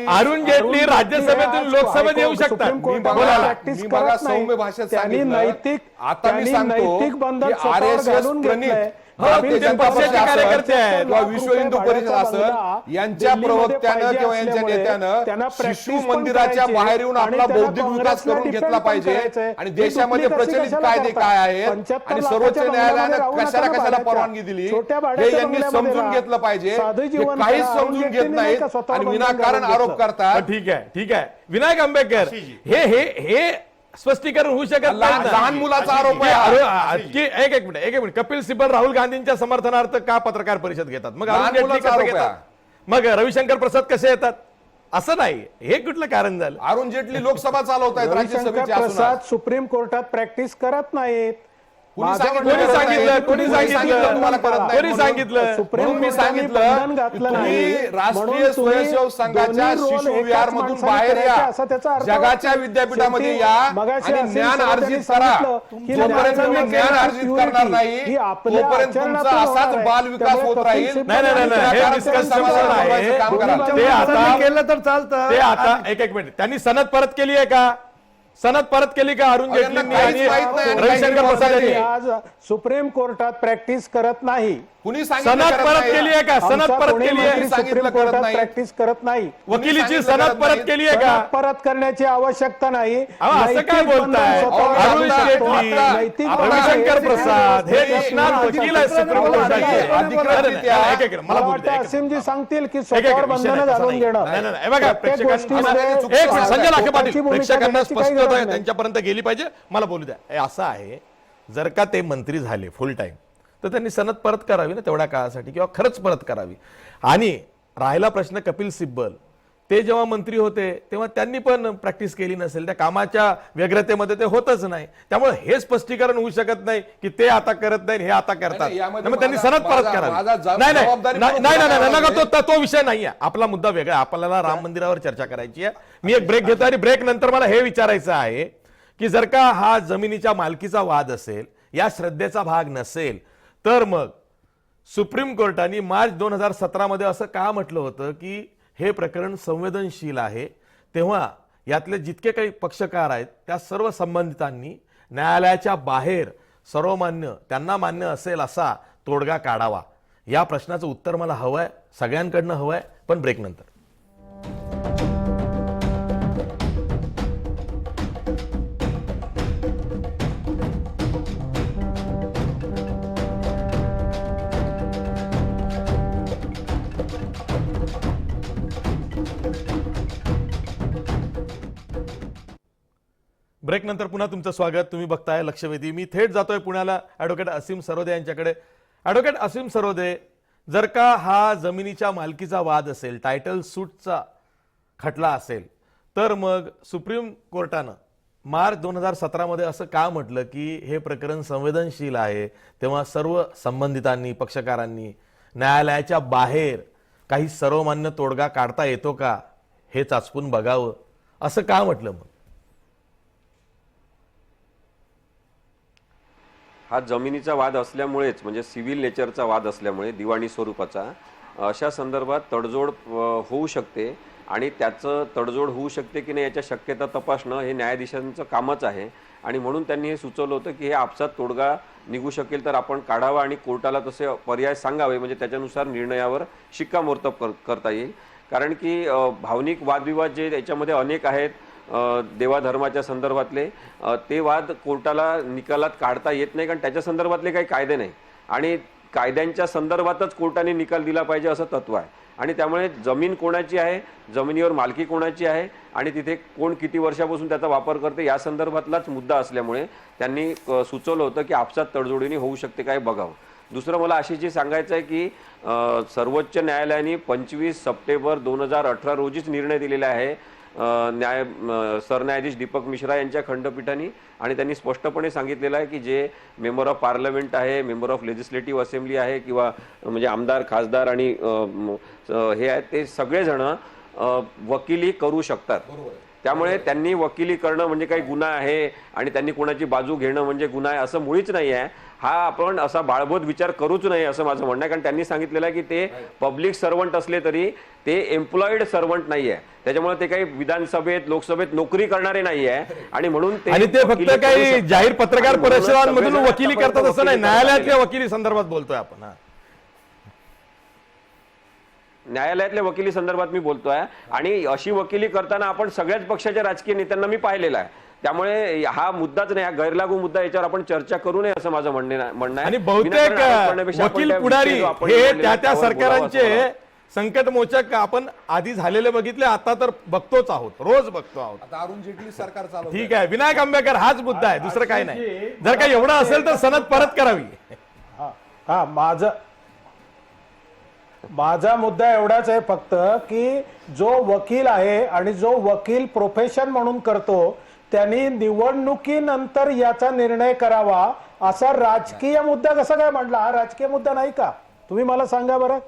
अरुण जेटली राज्यसभेतून लोकसभेत येऊ शकतात. सुप्रीम कोर्टाला बोला. प्रॅक्टिस मी करत बघा नाही. सौम्य भाषेत त्यांनी सांगितलं. नैतिक आता मी त्यांनी सांगतो नैतिक बंधन की स्वतःवर RSS घालून प्रणित घेतलंय. भारतीय बिल जनता पक्षाचे पक्ष असेल कार्यकर्ते आहेत. किंवा विश्व हिंदू परिषद असेल यांच्या दिल्लीमध्ये प्रवक्त्यानं पाहिजे किंवा यांच्या असल्यामुळे नेत्यानं त्यांना practice शिशु पण मंदिराच्या करायची बाहेर येऊन आणि आपला त्यांना बौद्धिक विकास काँग्रेसला करून defend घेतला पण पाहिजे करायचंय. आणि ही देशामध्ये दुपली कशी प्रचलित कशाला कायदे करता? काय आहेत 75 आणि लाखाच्या सर्वोच्च बंगल्यामध्ये न्यायालयानं राहू नका कशाला ना कशाला भाड्याच्या. परवानगी दिली छोट्या हे भाड्याच्या यांनी बंगल्यामध्ये समजून राहा. घेतलं पाहिजे. साधं हे जीवन काहीच करा. समजून अरुण घेत जेटलीने नाहीत का स्वतःवर आणि बंधन विनाकारण घालून आरोप घेतलं? करतात. ठीक आहे विनायक आंबेडकर हे स्पष्टीकरण होऊ शकत नाही ना. लहान मुलाचा आरोप की आहे एक मिनिट कपिल सिब्बल राहुल गांधींच्या समर्थनार्थ का पत्रकार परिषद घेतात? मग अरुण लहान जेटली मुलाचा कसं आरोप घेतात? आहे. मग रविशंकर प्रसाद कसे येतात? असं नाही. हे कुठलं कारण झालं? अरुण जेटली लोकसभा चालवत आहेत रविशंकर राज्यसभेचे असून प्रसाद सुप्रीम कोर्टात प्रॅक्टिस करत नाहीत. कुणी माझं सांगितलं? म्हणणं कोणी आहे, सांगितलं? तुम्ही कोणी सांगितलं? तुम्हाला करत नाही कोणी म्हणून? सांगितलं? सुप्रीम म्हणून मी कोर्टाने सांगितलं बंधन घातलं तुम्ही नाही. राष्ट्रीय म्हणून तुम्ही स्वयंसेवक संघाच्या दोन्ही रोल शिशु एकाच विहार मधून माणसाने बाहेर करायचे या असा त्याचा अर्थ जगाच्या होता. विद्यापीठामध्ये शेवटी या मगाशी आणि असीम ज्ञान सरोदे अर्जित यांनी करा. सांगितलं की जोपर्यंत तुम्ही न्यायालयाने ज्ञान केलेली अर्जित purity करणार नाही ही आपल्या तोपर्यंत तुमचा आचरणातून असाच होणार आहे. बाल विकास त्यामुळे होत कपिल राहील. सिब्बल नाही, यांनी हे विचार discussion समाधान आहे. बनवायचं काम दोन्ही करा. ते आता- केलं तर चालतं. ते आता एक मिनिट त्यांनी सनद परत केली आहे का? सनद परत केली का अरुण अहो, यांना जेटलींनी काहीच आणि माहित नाही. रविशंकर काही प्रसाद यांनी? आज सुप्रीम कोर्टात प्रॅक्टिस करत नाही. कुणी सांगितलं सनद करत परत नाही? केली आहे का? सनद आमचा परत पुणे केली मंत्री आहे? सांगितलं सुप्रीम करत कोर्टात नाही. प्रॅक्टिस करत नाही. वकिलीची सांगितलं सनद करत परत नाही. केली आहे का? सनद परत करण्याची आवश्यकता नाही. अहो, असं नैतिक काय बंधन बोलताय? स्वतःवर अरुण घालून जेटली, टाकतो. नैतिक बंधन रविशंकर हे प्रसाद हे अधिकृत निष्णात वकील आहे सुप्रीम कोर्टाचे. अधिकृतरित्या मला मला बोलू वाटतं द्या. असीमजी सांगतील की एक- स्वतःवर एक- विषय बंधनं नाही, तसं घालून नाही. घेणं नाही, हे बघा, प्रत्येक प्रेक्षकांना- गोष्टीमध्ये एक मिनिट, संजय लाखे कोर्टाची पाटील भूमिका प्रेक्षकांना घेण्याची काही स्पष्टता गरज आहे नाही. त्यांच्यापर्यंत गेली पाहिजे. मला बोलू द्या. हे असं आहे, जर का ते मंत्री झाले फुल टाइम तर त्यांनी सनद परत करावी ना तेवढ्या काळासाठी, किंवा खरंच परत करावी. आणि राहिला प्रश्न कपिल सिब्बल, ते जेव्हा मंत्री होते तेव्हा त्यांनी पण प्रॅक्टिस केली नसेल. त्या कामाच्या व्यग्रतेमध्ये ते होतच नाही. त्यामुळे हे स्पष्टीकरण होऊ शकत नाही की ते आता करत नाही, हे आता करतात. नाही, यामध्ये त्यामुळे त्यांनी माझा- सनद परत माझा- करावी. माझा नाही नाही जबाबदारी नाही पूर्ण नाही नाही, करावा नका, लागेल. तो विषय नाही आहे. आपला मुद्दा वेगळा आहे. आपल्याला राम मंदिरावर चर्चा करायची आहे. मी एक ब्रेक घेतो आणि ब्रेक नंतर मला हे विचारायचं आहे की जर का हा जमिनीच्या मालकीचा वाद असेल, या श्रद्धेचा भाग नसेल, तर मग सुप्रीम कोर्टाने मार्च 2017 मध्ये असं का म्हटलं होतं की हे प्रकरण संवेदनशील आहे, तेव्हा यातले जितके काही पक्षकार आहेत त्या सर्व संबंधितांनी न्यायालयाच्या बाहेर सर्वमान्य, त्यांना मान्य असेल असा तोडगा काढावा. या प्रश्नाचं उत्तर मला हवंय, सगळ्यांकडनं हवंय, पण ब्रेक नंतर. ब्रेक नंतर पुन्हा तुमचं स्वागत. तुम्ही बघताय लक्षवेधी. मी थेट जातोय पुण्याला ॲडव्होकेट असीम सरोदे यांच्याकडे. ॲडव्होकेट असीम सरोदे, जर का हा जमिनीच्या मालकीचा वाद असेल, टायटल सूटचा खटला असेल, तर मग सुप्रीम कोर्टानं मार्च 2017 मध्ये असं का म्हटलं की हे प्रकरण संवेदनशील आहे, तेव्हा सर्व संबंधितांनी, पक्षकारांनी न्यायालयाच्या बाहेर काही सर्वमान्य तोडगा काढता येतो का हे चाचपून बघावं, असं का म्हटलं? मग हा जमिनीचा वाद असल्यामुळेच, म्हणजे सिव्हिल नेचरचा वाद असल्यामुळे, दिवाणी स्वरूपाचा, अशा संदर्भात तडजोड होऊ शकते आणि त्याचं तडजोड होऊ शकते की नाही याच्या शक्यता तपासणं हे न्यायाधीशांचं कामच आहे. आणि म्हणून त्यांनी हे सुचवलं होतं की हे आपसात तोडगा निघू शकेल तर आपण काढावा आणि कोर्टाला तसे पर्याय सांगावे, म्हणजे त्याच्यानुसार निर्णयावर शिक्कामोर्तब करता येईल. कारण की भावनिक वादविवाद जे याच्यामध्ये अनेक आहेत, देवाधर्माच्या संदर्भातले, ते वाद कोर्टाला निकालात काढता येत नाही, कारण त्याच्या संदर्भातले काही कायदे नाही आणि कायद्यांच्या संदर्भातच कोर्टाने निकाल दिला पाहिजे असं तत्व आहे. आणि त्यामुळे जमीन कोणाची आहे, जमिनीवर मालकी कोणाची आहे आणि तिथे कोण किती वर्षापासून त्याचा वापर करते या संदर्भातलाच मुद्दा असल्यामुळे त्यांनी सुचवलं होतं की आपसात तडजोडीने होऊ शकते काय बघावं. दुसरं मला आशिषजी सांगायचं आहे की सर्वोच्च न्यायालयाने 25 सप्टेंबर 2018 रोजीच निर्णय दिलेला आहे सरन्यायाधीश दीपक मिश्रा यांच्या खंडपीठाने, आणि त्यांनी स्पष्टपणे सांगितलेलं आहे की जे मेंबर ऑफ पार्लमेंट आहे, मेंबर ऑफ लेजिस्लेटिव्ह असेंब्ली आहे, किंवा म्हणजे आमदार, खासदार आणि हे आहेत, ते सगळेजण वकिली करू शकतात. त्यामुळे त्यांनी वकिली करणं म्हणजे काही गुन्हा आहे आणि त्यांनी कोणाची बाजू घेणं म्हणजे गुन्हा आहे असं मुळीच नाही आहे. हा आपण असा बाळबोध विचार करूच नाही असं माझं म्हणणं आहे. कारण त्यांनी सांगितलेलं आहे की ते पब्लिक सर्वंट असले तरी ते एम्प्लॉईड सर्वंट नाही आहे. त्याच्यामुळे ते काही विधानसभेत लोकसभेत नोकरी करणारे नाही आहे आणि म्हणून आणि ते फक्त वकिली करू काही शकतात. जाहीर पत्रकार आणि म्हणूनच परिषदांमधून सगळेजण वकिली करतात आतापर्यंत असं नाही, वकिली करत न्यायालयातल्या आले. वकिली संदर्भात बोलतोय आपण. न्यायालयातल्या वकिली संदर्भात मी बोलतोय आणि अशी वकिली करताना आपण सगळ्याच पक्षाच्या राजकीय नेत्यांना मी पाहिलेला आहे. त्यामुळे हा मुद्दाच नाही, हा गैरलागू मुद्दा, याच्यावर आपण चर्चा करू नये असं माझं म्हणणं आहे. आणि बहुतेक विनाकारण आरोप करण्यापेक्षा आपण वकील त्या पुढारी विषयावर आपण हे बोललेलं त्या त्या त्यावर बोलावं असं मला सरकारांचे वाटतं. संकटमोचक आपण आधी झालेले बघितले, आता तर बघतोच आहोत, रोज बघतो आहोत. आता अरुण जेटली सरकार चालवत ठीक आहे, विनायक आंबेडकर हाच मुद्दा आहे, दुसरं काही नाही. जर का एवढं असेल तर सनद परत करावी. हा माझा मुद्दा एवढाच आहे फक्त की जो वकील आहे आणि जो वकील प्रोफेशन म्हणून करतो त्यांनी निवडणुकीनंतर याचा निर्णय करावा. असा राजकीय मुद्दा कसा काय मांडला? हा राजकीय मुद्दा नाही का? तुम्ही मला सांगा बरं.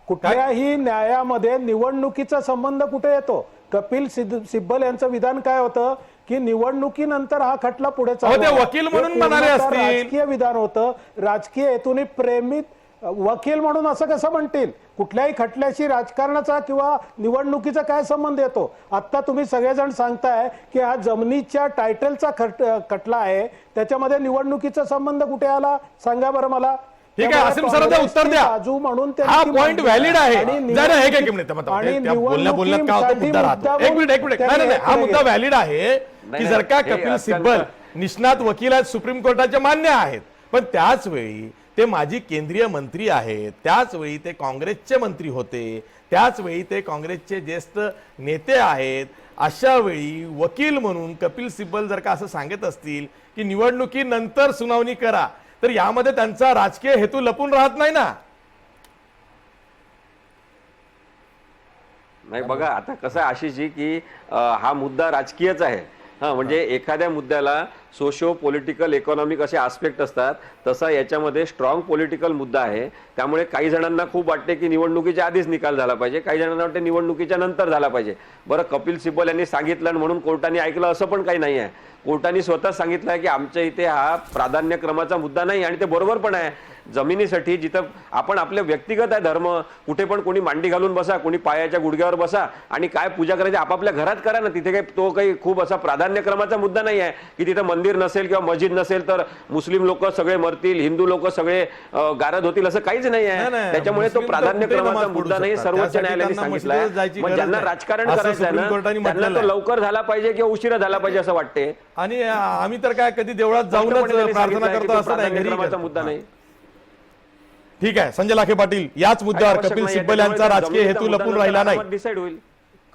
कुठल्याही न्यायामध्ये निवडणुकीचा संबंध कुठे येतो? कपिल सिब्बल यांचं विधान काय होतं की निवडणुकीनंतर हा खटला पुढे चालू. ते वकील म्हणून हे म्हणाले पूर्णतः असतील. राजकीय विधान होतं. राजकीय हेतूने प्रेमित वकील म्हणून असं कसं म्हणतील? कुठल्याही खटल्याशी राजकारणाचा किंवा निवडणुकीचा काय संबंध येतो? आता तुम्ही सगळेजण सांगताय की हा जमिनीच्या टायटलचा खटला आहे, त्याच्यामध्ये निवडणुकीचा संबंध कुठे आला? सांगा बरं मला. ठीक आहे, आसिम सरांचं उत्तर द्या. बाजू म्हणून हा पॉइंट व्हॅलिड आहे. बोलण्यात का होतं, मुद्दा राहतो. एक मिनिट नाही, हा मुद्दा व्हॅलिड आहे की जर का कपिल सिब्बल निष्णात वकील आहेत, सुप्रीम कोर्टाचे मान्य आहेत, पण त्याच वेळी ते माजी केंद्रीय मंत्री आहेत, त्याच वेळी ते काँग्रेसचे मंत्री होते, त्याच वेळी ते काँग्रेसचे ज्येष्ठ नेते आहेत. अशा वेळी वकील म्हणून कपिल सिब्बल जर का असं सांगत असतील की निवडणुकीनंतर सुनावणी करा, तर यामध्ये त्यांचा राजकीय हेतू लपून राहत नाही ना. नाही बघा, आता कसं आहे आशिषजी की हा मुद्दा राजकीयच आहे. म्हणजे एखाद्या मुद्द्याला सोशो पॉलिटिकल इकॉनॉमिक असे आस्पेक्ट असतात, तसा याच्यामध्ये स्ट्रॉंग पॉलिटिकल मुद्दा आहे. त्यामुळे काही जणांना खूप वाटते की निवडणुकीच्या आधीच निकाल झाला पाहिजे, काही जणांना वाटते निवडणुकीच्या नंतर झाला पाहिजे. बरं, कपिल सिब्बल यांनी सांगितलं म्हणून कोर्टाने ऐकलं असं पण काही नाही आहे. कोर्टाने स्वतः सांगितलं आहे की आमच्या इथे हा प्राधान्यक्रमाचा मुद्दा नाही, आणि ते बरोबर पण आहे. जमिनीसाठी जिथं आपण आपले व्यक्तिगत आहे धर्म, कुठे पण कोणी मांडी घालून बसा, कोणी पायाच्या गुडघ्यावर बसा आणि काय पूजा करायची आपापल्या घरात करा ना. तिथे काही तो काही खूप असा प्राधान्यक्रमाचा मुद्दा नाही आहे की तिथं मंदिर नसेल किंवा मस्जिद नसेल तर मुस्लिम लोक सगळे मरतील, हिंदू लोक सगळे गारद होतील, असं काहीच नाही आहे. त्याच्यामुळे तो प्राधान्यक्रमाचा मुद्दा नाही, सर्वोच्च न्यायालयाने सांगितलं. मग ज्यांना राजकारण करायचं आहे ना, त्यांना तो लवकर झाला पाहिजे किंवा उशिरा झाला पाहिजे असं वाटते. आणि आम्ही तर काय कधी देवळात जाऊनच प्रार्थना करतो असं नाही, घरी प्राधान्यक्रमाचा करतो. मुद्दा नाही. ठीक आहे, संजय लाखे पाटील, याच मुद्द्यावर कपिल सिब्बल यांचा राजकीय हेतू लपून राहिला नाही. डिसाइड होईल.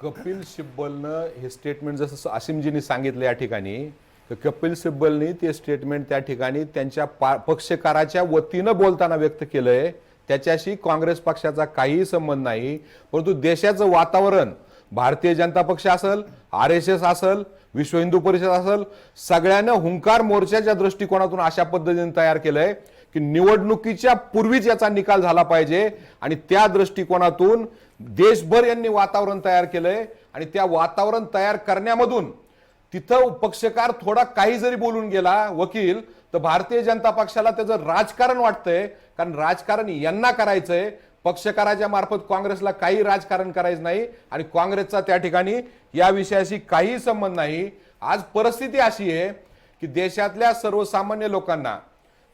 कपिल सिब्बलनं हे स्टेटमेंट जसं आसिमजींनी सांगितलं या ठिकाणी, तर कपिल सिब्बलनी ते स्टेटमेंट त्या ठिकाणी त्यांच्या पक्षकाराच्या वतीनं बोलताना व्यक्त केलंय. त्याच्याशी काँग्रेस पक्षाचा काहीही संबंध नाही. परंतु देशाचं वातावरण भारतीय जनता पक्ष असेल, RSS असेल, विश्व हिंदू परिषद असेल, सगळ्यांना हुंकार मोर्चाच्या दृष्टिकोनातून अशा पद्धतीने तयार केलंय की निवडणुकीच्या पूर्वीच याचा निकाल झाला पाहिजे. आणि त्या दृष्टिकोनातून देशभर यांनी वातावरण तयार केलंय. आणि त्या वातावरण तयार करण्यामधून तिथं पक्षकार थोडा काही जरी बोलून गेला वकील, तर भारतीय जनता पक्षाला त्याचं राजकारण वाटतंय. कारण राजकारण यांना करायचंय, पक्षकाराच्या मार्फत काँग्रेसला काही राजकारण करायचं नाही. आणि काँग्रेसचा त्या ठिकाणी या विषयाशी काही संबंध नाही. आज परिस्थिती अशी आहे की देशातल्या सर्वसामान्य लोकांना,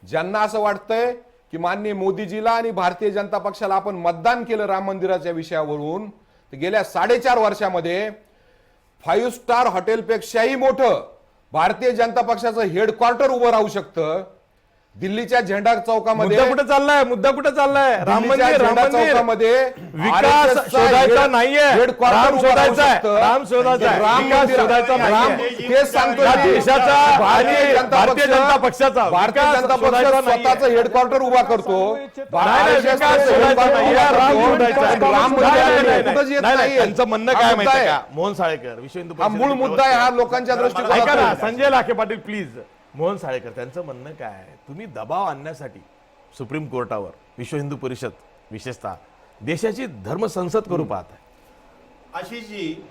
ज्यांना असं वाटतंय की माननीय मोदीजीला आणि भारतीय जनता पक्षाला आपण मतदान केलं राम मंदिराच्या विषयावरून, तर गेल्या 4.5 वर्षामध्ये 5 स्टार हॉटेलपेक्षाही मोठं भारतीय जनता पक्षाचं हेडक्वार्टर उभं राहू शकतं. दिल्लीच्या झेंडा चौकामध्ये मुद्दा कुठे चाललाय? मुद्दा कुठे चाललाय? राम दिल्लीच्या मंदिर, राम झेंडा मंदिर. चौकामध्ये विकास RSS चा शोधायचा नाहीये, हेडक्वार्टर राम उभं राहू शोधायचा आहे, शकतं. राम शोधायचा आहे, राम विकास मंदिर- शोधायचा राम- नाहीये. तेच सांगतो या मी. देशाचा भारतीय जनता भारतीय पक्ष- जनता पक्षाचा भारतीय विकास जनता पक्ष शोधायचा नाहीये. स्वतःचं हेडक्वार्टर उभा करतो. नाही, विकास शोधायचा नाहीये, राम शोधायचा आहे. राम नाही, नाही, मंदिर नाही, कुठंच येत नाही, नाहीये. त्यांचं म्हणणं हा काय मुद्दा माहिती आहे. का? मोहन साळेकर, विश्व हिंदू हा मूळ मुद्दा आहे. हा लोकांच्या ऐका ना, दृष्टिकोनातून संजय लाखे पाटील प्लीज. मोहन साळेकर, त्यांचं म्हणणं काय आहे? तुम्ही दबाव आणण्यासाठी सुप्रीम कोर्टावर विश्व हिंदू परिषद विशेषतः देशाची धर्मसंसद करू पाहत आहे. आशिषजी,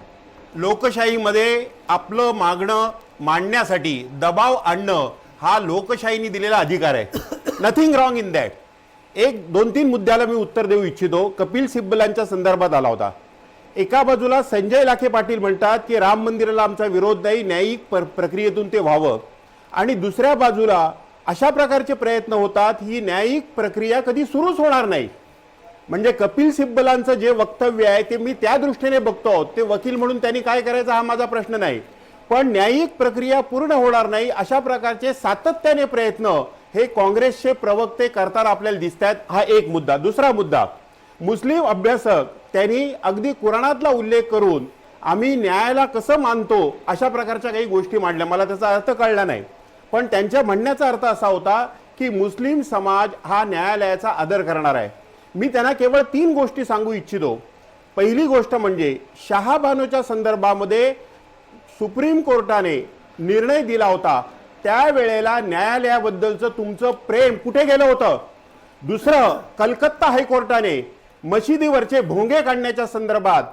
लोकशाहीमध्ये आपलं मागणं मांडण्यासाठी दबाव आणणं हा लोकशाहीने दिलेला अधिकार आहे. Nothing wrong in that. एक 2-3 मुद्द्याला मी उत्तर देऊ इच्छितो. कपिल सिब्बलांच्या संदर्भात आला होता. एका बाजूला संजय लाखे पाटील म्हणतात की राम मंदिराला आमचा विरोध नाही, न्यायिक प्रक्रियेतून ते व्हावं, आणि दुसऱ्या बाजूला अशा प्रकारचे प्रयत्न होतात ही न्यायिक प्रक्रिया कधी सुरूच होणार नाही. म्हणजे कपिल सिब्बलांचं जे वक्तव्य आहे ते मी त्या दृष्टीने बघतो. ते वकील म्हणून त्यांनी काय करायचं हा माझा प्रश्न नाही, पण न्यायिक प्रक्रिया पूर्ण होणार नाही अशा प्रकारचे सातत्याने प्रयत्न हे काँग्रेसचे प्रवक्ते करताना आपल्याला दिसत आहेत. हा एक मुद्दा. दुसरा मुद्दा, मुस्लिम अभ्यासक त्यांनी अगदी कुराणातला उल्लेख करून आम्ही न्यायाला कसं मानतो अशा प्रकारच्या काही गोष्टी मांडल्या. मला त्याचा अर्थ कळला नाही, पण त्यांच्या म्हणण्याचा अर्थ असा होता की मुस्लिम समाज हा न्यायालयाचा आदर करणार आहे. मी त्यांना केवळ 3 गोष्टी सांगू इच्छितो. पहिली गोष्ट म्हणजे शहाबानोच्या संदर्भामध्ये सुप्रीम कोर्टाने निर्णय दिला होता, त्यावेळेला न्यायालयाबद्दलचं तुमचं प्रेम कुठे गेलं होतं. दुसरं, कलकत्ता हायकोर्टाने मशिदीवरचे भोंगे काढण्याच्या संदर्भात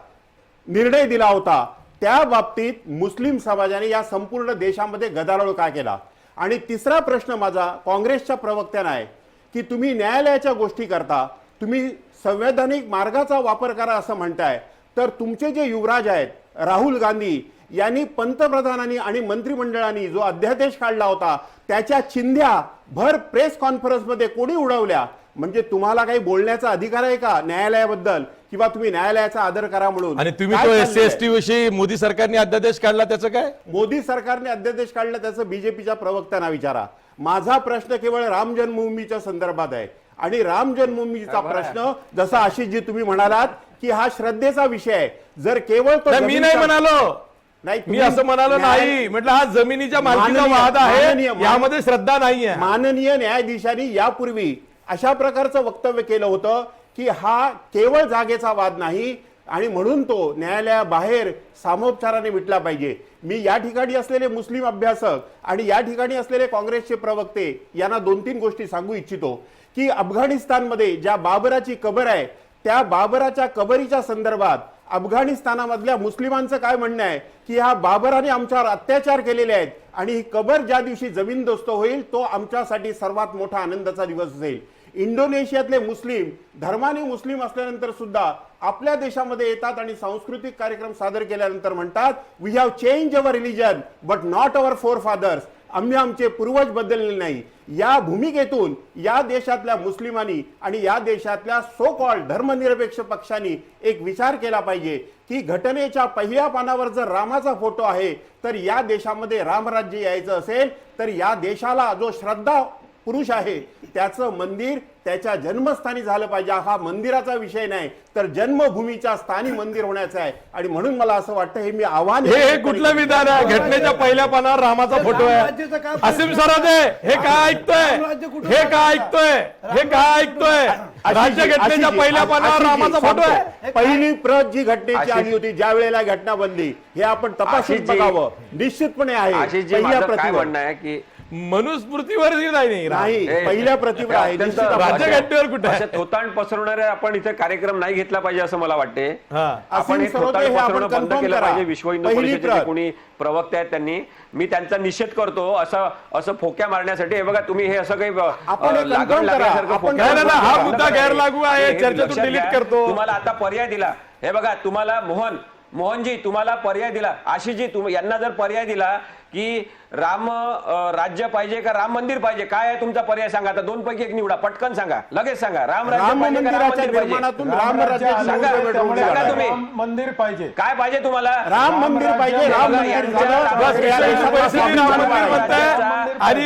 निर्णय दिला होता, त्या बाबतीत मुस्लिम समाजाने या संपूर्ण देशामध्ये गदारोळ का केला. आणि तिसरा प्रश्न माझा काँग्रेसच्या प्रवक्त्यांना आहे की तुम्ही न्यायालयाच्या गोष्टी करता, तुम्ही संवैधानिक मार्गाचा वापर करा असं म्हणताय, तर तुमचे जे युवराज आहेत राहुल गांधी यांनी पंतप्रधानांनी आणि मंत्रिमंडळाने जो अध्यादेश काढला होता त्याच्या चिंध्या भर प्रेस कॉन्फरन्समध्ये कोणी उडवल्या. म्हणजे तुम्हाला काही बोलण्याचा अधिकार आहे का न्यायालयाबद्दल, किंवा तुम्ही न्यायालयाचा आदर करा म्हणून? आणि तुम्ही काय तो चाललंय? SC/ST विषयी मोदी सरकारने अध्यादेश काढला त्याचं काय? मोदी सरकारने अध्यादेश काढला त्याचं बीजेपीच्या प्रवक्त्यांना विचारा. माझा प्रश्न केवळ राम जन्मभूमीच्या संदर्भात आहे. आणि राम जन्मभूमीचा प्रश्न जसा आशिषजी तुम्ही म्हणालात की हा श्रद्धेचा विषय आहे. जर केवळ तो नाही, मी नाही म्हणालो. नाही, मी असं म्हणालो नाही. म्हटलं हा जमिनीच्या मालकीचा वाद आहे, यामध्ये श्रद्धा नाहीये. माननीय न्यायाधीशांनी यापूर्वी अशा प्रकारचं वक्तव्य केलं होतं की हा केवळ जागेचा वाद नाही आणि म्हणून तो न्यायालयाबाहेर सामोपचाराने मिटला पाहिजे. मी या ठिकाणी असलेले मुस्लिम अभ्यासक आणि या ठिकाणी असलेले काँग्रेसचे प्रवक्ते यांना 2-3 गोष्टी सांगू इच्छितो की अफगाणिस्तानमध्ये ज्या बाबराची कबर आहे त्या बाबराच्या कबरीच्या संदर्भात अफगाणिस्तानामधल्या मुस्लिमांचं काय म्हणणं आहे की हा बाबराने आमच्यावर अत्याचार केलेले आहेत आणि ही कबर ज्या दिवशी जमीनदोस्त होईल तो आमच्यासाठी सर्वात मोठा आनंदाचा दिवस असेल. इंडोनेशियातले मुस्लिम धर्माने मुस्लिम असल्यानंतर सुद्धा आपल्या देशामध्ये येतात आणि सांस्कृतिक कार्यक्रम सादर केल्यानंतर म्हणतात we have change our religion but not our forefathers. आम्ही आमचे पूर्वज बदलले नाही. या भूमिकेतून या देशातल्या मुस्लिमांनी आणि या देशातल्या सो कॉल्ड धर्मनिरपेक्ष पक्षांनी एक विचार केला पाहिजे की घटनेच्या पहिल्या पानावर जर रामाचा फोटो आहे तर या देशामध्ये रामराज्य यायचं असेल तर या देशाला जो श्रद्धा पुरुष आहे त्याचं मंदिर त्याच्या जन्मस्थानी झालं पाहिजे. हा मंदिराचा विषय नाही तर जन्मभूमीच्या स्थानी मंदिर होण्याचं आहे. आणि म्हणून मला असं वाटतं हे मी आव्हान हे कुठलं विधान आहे? घटनेच्या पहिल्या पानावर रामाचा फोटो आहे. असीम सरादे हे काय ऐकतोय? हे काय ऐकतोय? हे काय ऐकतोय? राज्य घटनेच्या पहिल्या पानावर रामाचा फोटो आहे. पहिली प्रत जी घटनेची आली होती ज्या वेळेला घटना बनली हे आपण तपासून बघावं. निश्चितपणे आहे आशिषजी, पहिल्या माझं काय प्रतिवर म्हणणं आहे की मनुस्मृतीवर नाही नाही, पहिल्या प्रतिवर आहे. अत्यंत निश्चित आपण- राज्यघटनेवर कुठे आहे? असे थोतांड पसरवणारे आपण इथे कार्यक्रम नाही घेतला पाहिजे असं मला वाटते. हा. आपण हे असीम सरोदे थोतांड हे आपण पसरवणं बंद confirm केलं करा. पाहिजे. विश्व हिंदू पहिली परिषदेचे प्रत. कोणी प्रवक्ते आहेत त्यांनी मी त्यांचा निषेध करतो असं फोक्या मारण्यासाठी. हे बघा तुम्ही हे असं काही आपण हे लागण confirm करा. लागल्यासारखं आपण फोक्या नाही, नाही, हा मारण्याचं मुद्दा बंद गैरलागू करा. आहे. हे चर्चेतून लक्षात delete घ्या. करतो. तुम्हाला आता पर्याय दिला. हे बघा तुम्हाला मोहनजी तुम्हाला पर्याय दिला. आशिषजी यांना जर पर्याय दिला की राम राज्य पाहिजे का राम मंदिर पाहिजे, काय आहे तुमचा पर्याय सांगा. आता 2 पैकी 1 निवडा. पटकन सांगा, लगेच सांगा. राम राज्य राम पाहिजे का राम मंदिराच्या मंदिर पाहिजे? निर्माणातून राम राज्याची सांगा. मूळ पेटवून सांगा काढा. तुम्ही. मंदिर पाहिजे. काय पाहिजे तुम्हाला? राम मंदिर पाहिजे. राम बघा, मंदिर यांच्या झालं. राम- या देशाला परिस्थिती स्वातंत्र्य राम मंदिर मिळालं. म्हणताय आणि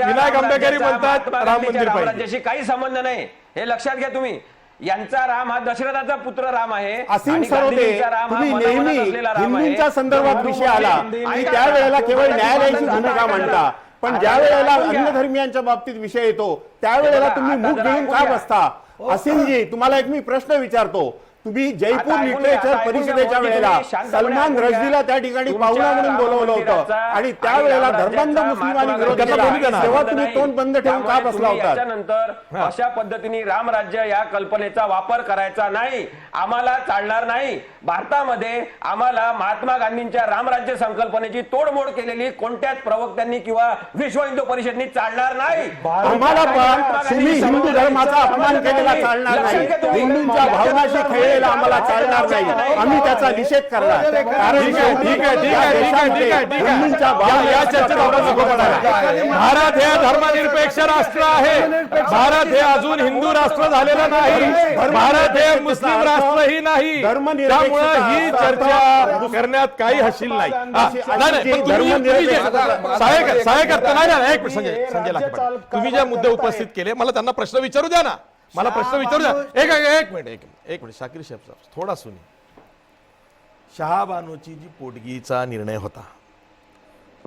विनायक आंबेडकरी म्हणतात राम मंदिर पाहिजे. राज्याशी काही संबंध नाही, हे लक्षात घ्या तुम्ही. यांचा राम हा दशरथाचा पुत्र राम आहे. असीम आणि सरोदे गांधीजींचा राम हा तुम्ही मनामनात नेहमी असलेला राम आहे. हिंदूंच्या संदर्भात विषय आला की त्यावेळेला केवळ न्यायालयाची भूमिका मांडता, पण ज्या वेळेला अन्य धर्मियांच्या बाबतीत विषय येतो त्यावेळेला तुम्ही मुख घेऊन का बसता? असीमजी तुम्हाला एक मी प्रश्न विचारतो. तुम्ही जयपूर आता ऐकून घ्या, लिटरेचर आता ऐकून घ्या, परिषदेच्या मोदी, वेळेला तुम्ही शांतपणे सलमान ऐकून घ्या. रश्दीला त्या ठिकाणी तुमच्या पाहुणा म्हणून राम बोलवलं होतं मंदिराचा आणि त्यावेळेला आणि धर्मांध राम मुस्लिमांनी राज्याचा विरोध त्यांना केला बोलू द्या ना. तेव्हा संबंध तुम्ही नाही. तोंड बंद ठेवून का त्यामुळे बसला तुम्ही होता? याच्यानंतर अशा पद्धतीने रामराज्य या कल्पनेचा वापर करायचा नाही, आम्हाला चालणार नाही. भारतामध्ये आम्हाला महात्मा गांधींच्या रामराज्य संकल्पनेची तोडमोड केलेली कोणत्याच प्रवक्त्यांनी किंवा विश्व हिंदू परिषदेनी चालणार नाही. आम्हाला पण तुम्ही हिंदू धर्माचा अपमान केलेला चालणार नाही, हिंदूंच्या भावनाशी खेळलेला आम्हाला चालणार नाही, आम्ही त्याचा निषेध करणार. कारण ठीक आहे, ठीक आहे, ठीक आहे, ठीक आहे, ठीक आहे, ठीक आहे. हिंदूंच्या या चर्चेत आपण नको पडायला. भारत हे धर्मनिरपेक्ष राष्ट्र आहे. भारत हे अजून हिंदू राष्ट्र झालेलं नाही. भारत हे मुस्लिम राष्ट्रही नाही. त्यामुळे ही चर्चा करण्यात काही हशील नाही. नाही, नाही, पण तुम्ही जे- सहाय्यकर नाही, एक मिनिट, संजय लाखे पाटील. तुम्ही जे मुद्दे उपस्थित केले मला त्यांना प्रश्न विचारू द्या ना. मला प्रश्न विचारू द्या. एक मिनिट शाकीर शेख साहेब थोडा सुनी. शहाबानोची जी पोटगीचा निर्णय होता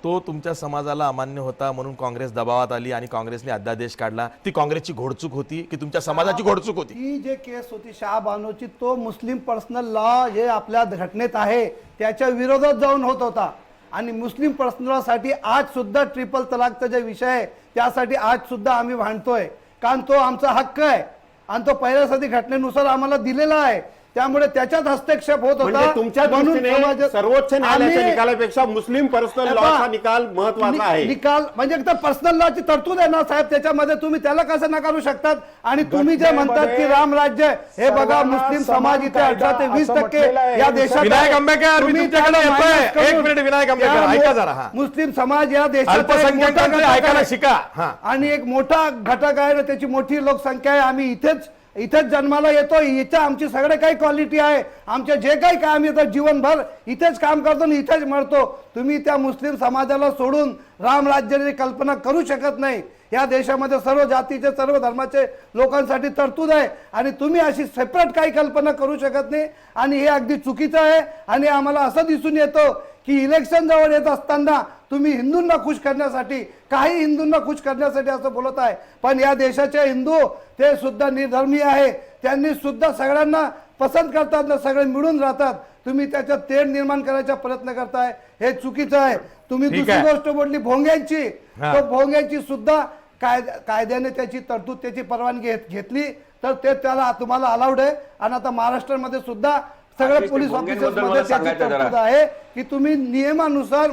तो तुमच्या समाजाला अमान्य होता म्हणून काँग्रेस दबावात आली आणि काँग्रेसने अध्यादेश काढला. ती काँग्रेसची घोडचूक होती की तुमच्या समाजाची घोडचूक होती? ही जे केस होती शहाबानोची तो मुस्लिम पर्सनल लॉ जे आपल्या घटनेत आहे त्याच्या विरोधात जाऊन होत होता आणि मुस्लिम पर्सनल लॉ साठी आज सुद्धा ट्रिपल तलाकचा जे विषय आहे त्यासाठी आज सुद्धा आम्ही भांडतोय, कारण तो आमचा हक्क आहे आणि तो पहिल्या सदी घटनेनुसार आम्हाला दिलेला आहे. त्यामुळे त्याच्यात हस्तक्षेप होत होता. म्हणजे तुमच्या म्हणून दृष्टीने समाजात- सर्वोच्च न्यायालयाच्या आम्ही- निकालापेक्षा मुस्लिम पर्सनल लॉचा निकाल महत्वाचा आहे. निकाल म्हणजे एकदा पर्सनल लॉची तरतूद आहे ना साहेब, त्याच्यामध्ये तुम्ही त्याला कसं नकारू शकतात? आणि तुम्ही जे म्हणतात की राम राज्य हे बघा सर्वांना मुस्लिम समान समाज इथे कायदा 18 ते 20% असं म्हटलेलं आहे. या देशात विनायक आंबेडकर, मी तुमच्याकडे येतोय. एक मिनिट विनायक आंबेडकर, ऐका जरा. हा. मुस्लिम समाज या देशात अल्पसंख्याकांचे ऐकायला शिका. हा. आणि एक मोठा घटक आहे, त्याची मोठी लोकसंख्या आहे. आम्ही इथेच जन्माला येतो, इथे आमची सगळे काही क्वालिटी आहे, आमचे जे काही काम येतं जीवनभर इथेच काम करतो आणि इथेच मरतो. तुम्ही त्या मुस्लिम समाजाला सोडून रामराज्याची कल्पना करू शकत नाही. या देशामध्ये सर्व जातीचे सर्व धर्माचे लोकांसाठी तरतूद आहे आणि तुम्ही अशी सेपरेट काही कल्पना करू शकत नाही आणि हे अगदी चुकीचं आहे. आणि आम्हाला असं दिसून येतं की इलेक्शन जवळ येत असताना तुम्ही हिंदूंना खुश करण्यासाठी काही हिंदूंना खुश करण्यासाठी असं बोलत आहे, पण या देशाचे हिंदू ते सुद्धा निर्धर्मीय आहे. त्यांनी सुद्धा सगळ्यांना पसंत करतात ना, सगळे मिळून राहतात. तुम्ही त्याच्यात तेढ निर्माण करायचा प्रयत्न करताय, हे चुकीचं आहे. तुम्ही ठीक दुसरी आहे. गोष्ट बोलली भोंग्यांची, हा. तो भोंग्यांची सुद्धा कायद्याने त्याची तरतूद त्याची परवानगी घेतली तर ते त्याला तुम्हाला अलाउड आहे. आणि आता महाराष्ट्रामध्ये सुद्धा सगळे आशिष, पोलीस ते ऑफिसर्स भोंग्यांबद्दल मध्ये मला त्याची सांगायचं जरा. तरतूद आहे की तुम्ही नियमानुसार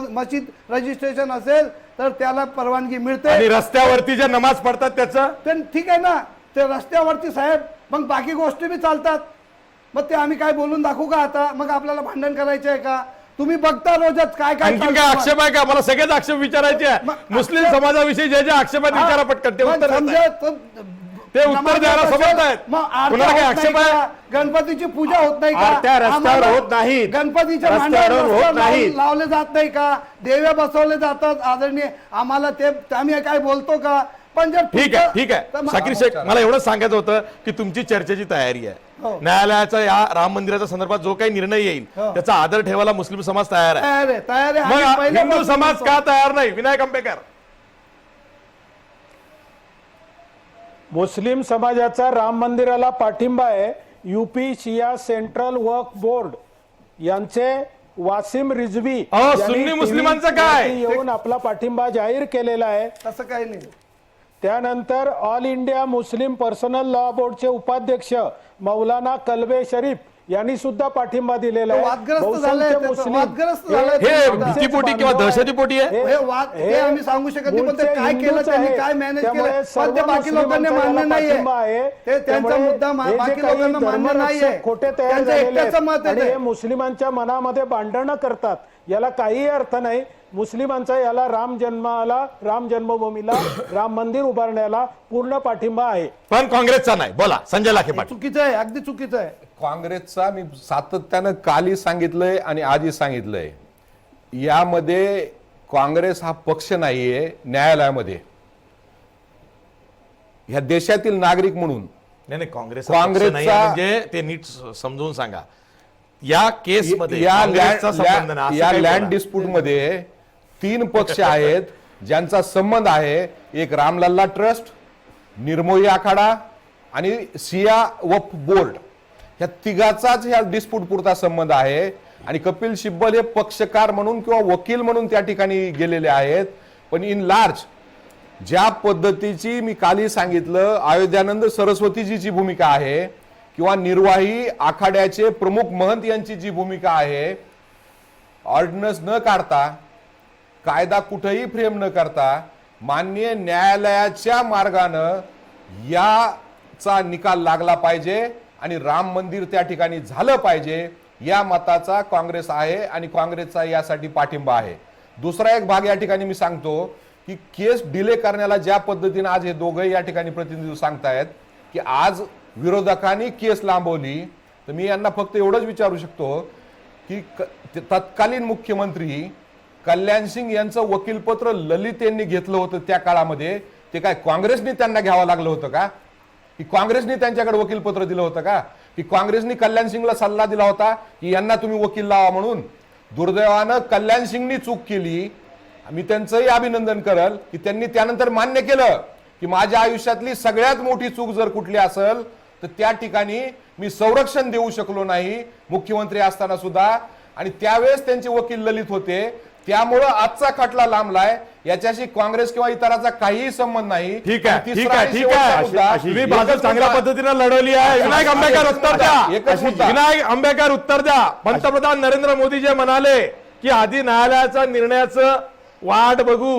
मशीद रजिस्ट्रेशन असेल तर त्याला परवानगी मिळते. आणि रस्त्यावरती जे नमाज पडतात त्याचं तर ठीक आहे ना, ते रस्त्यावरती साहेब, मग बाकी गोष्टी बी चालतात. मग ते आम्ही काय बोलून दाखवू का आता? मग आपल्याला भांडण करायचं आहे का? तुम्ही बघता रोजच काय काय आणखीन काय आक्षेप आहे का? मला सगळेच आक्षेप विचारायचे आहे. मग मुस्लिम आक्षेप- समाजाविषयी जे जे आक्षेप आहेत विचारा पटकन. ते मग उत्तर देत समजा आहेत. ते उत्तर नमाज द्यायला असेल, समर्थ आहेत. मग आरत्या कुणाला काही होत आक्षेप नाही आहे? का? गणपतीची पूजा होत नाही का? आरत्या रस्त्यावर आम्हाला होत नाहीत. गणपतीच्या रस्त्यावर मांडवावर होत नाहीत. लावले जात नाही का? देवे बसवले जातात आदरणीय. आम्हाला ते आम्ही काय बोलतो का? पण जर ठीक आहे, तुमचं- ठीक आहे. तर मग- शाकीर शेख, मला एवढंच सांगायचं होतं की तुमची चर्चेची तयारी आहे. हो. न्यायालयाचा या राम मंदिराच्या संदर्भात जो काही निर्णय येईल हो. त्याचा आदर ठेवायला मुस्लिम समाज तयार आहे. तयार आहे, तयार आहे. आम्ही मग हिंदू पहिल्यापासून समाज बोलतो. का तयार नाही? विनायक आंबेडकर, मुस्लिम समाजाचा राम मंदिराला पाठिंबा आहे. युपी शिया सेंट्रल वक्फ बोर्ड यांचे वासिम रिझवी अहो, यांनी सुन्नी TV मुस्लिमांचं काय? वरती येऊन आपला पाठिंबा जाहीर केलेला आहे. तसं काही नाही. त्यानंतर all India Muslim personal law बोर्डचे उपाध्यक्ष मौलाना कल्बे शरीफ यांनी सुद्धा पाठिंबा दिलेला आहे. वादग्रस्त बहुसंख्य झालंय, ते मुस्लिम वादग्रस्त हे- झालंय. हे हे भीतीपोटी किंवा दहशतीपोटी आहे? हे वाद ते आम्ही सांगू शकत नाही, पण ते मूळचे काय केलं हिंदूच त्यांनी, आहे. काय मॅनेज त्यामुळे केलं, सर्व पण ते बाकी लोकांना मुस्लिमांचा मान्य याला नाहीये. पाठिंबा आहे. ते त्यांचा त्यामुळे मुद्दा हे जे बाकी काही लोकांना मान्य धर्मरक्षक नाहीये. खोटे तयार त्यांचं झालेले एकट्याचं मत आहेत आहे आणि ते. हे मुस्लिमांच्या मनामध्ये भांडणं करतात. याला काही अर्थ नाही. मुस्लिमांचा याला राम जन्मभूमीला राम मंदिर उभारण्याला पूर्ण पाठिंबा आहे. पण काँग्रेसचा नाही. बोला संजय लाखे पाटील. चुकीचं आहे, अगदी चुकीचं आहे. काँग्रेसचा मी सातत्यानं कालही सांगितलंय आणि आजही सांगितलंय, यामध्ये काँग्रेस हा पक्ष नाहीये. न्यायालयामध्ये ह्या देशातील नागरिक म्हणून नाही काँग्रेस काँग्रेसचा- म्हणजे ते नीट समजून सांगा. या केसमध्ये या काँग्रेसचा संबंध नाही असं या काही लँड बोला. डिस्प्यूट मध्ये 3 पक्ष आहेत ज्यांचा संबंध आहे. एक रामलल्ला ट्रस्ट, निर्मोही आखाडा आणि सिया वक्फ बोर्ड. ह्या तिघाचाच ह्या डिस्प्यूट पुरता संबंध आहे आणि कपिल सिब्बल हे पक्षकार म्हणून किंवा वकील म्हणून त्या ठिकाणी गेलेले आहेत. पण इन लार्ज ज्या पद्धतीची मी कालही सांगितलं अयोध्यानंद सरस्वतीजीची भूमिका आहे किंवा निर्वाही आखाड्याचे प्रमुख महंत यांची जी भूमिका आहे, ऑर्डिनन्स न काढता, कायदा कुठेही फ्रेम न करता माननीय न्यायालयाच्या मार्गानं याचा निकाल लागला पाहिजे आणि राम मंदिर त्या ठिकाणी झालं पाहिजे या मताचा काँग्रेस आहे आणि काँग्रेसचा यासाठी पाठिंबा आहे. दुसरा एक भाग या ठिकाणी मी सांगतो की केस डिले करण्याला ज्या पद्धतीने आज हे दोघंही या ठिकाणी प्रतिनिधी सांगतायत की आज विरोधकांनी केस लांबवली, तर मी यांना फक्त एवढंच विचारू शकतो की तत्कालीन मुख्यमंत्री कल्याण सिंग यांचं वकीलपत्र ललित यांनी घेतलं होतं त्या काळामध्ये, ते काय काँग्रेसने त्यांना घ्यावं लागलं होतं का? की काँग्रेसने त्यांच्याकडे वकीलपत्र दिलं होतं का? की काँग्रेसने कल्याण सिंगला सल्ला दिला होता की यांना तुम्ही वकील लावा म्हणून? दुर्दैवानं कल्याण सिंगनी चूक केली. मी त्यांचंही अभिनंदन करल की त्यांनी त्यानंतर मान्य केलं की माझ्या आयुष्यातली सगळ्यात मोठी चूक जर कुठली असेल तर त्या ठिकाणी मी संरक्षण देऊ शकलो नाही मुख्यमंत्री असताना सुद्धा, आणि त्यावेळेस त्यांचे वकील ललित होते, त्यामुळं आजचा खटला लांबलाय. याच्याशी काँग्रेस किंवा इतरांचा काहीही संबंध नाही. ठीक आहे, आणि ठीक तिसरा आहे, आणि ठीक शेवटचा आहे. मुद्दा, तुम्ही बाजू चांगल्या पद्धतीने लढवली आहे. विनायक आंबेकर उत्तर द्या. एकच मुद्दा. विनायक आंबेकर उत्तर द्या. पंतप्रधान नरेंद्र मोदी जे म्हणाले की आधी न्यायालयाचा निर्णयाचं वाट बघू,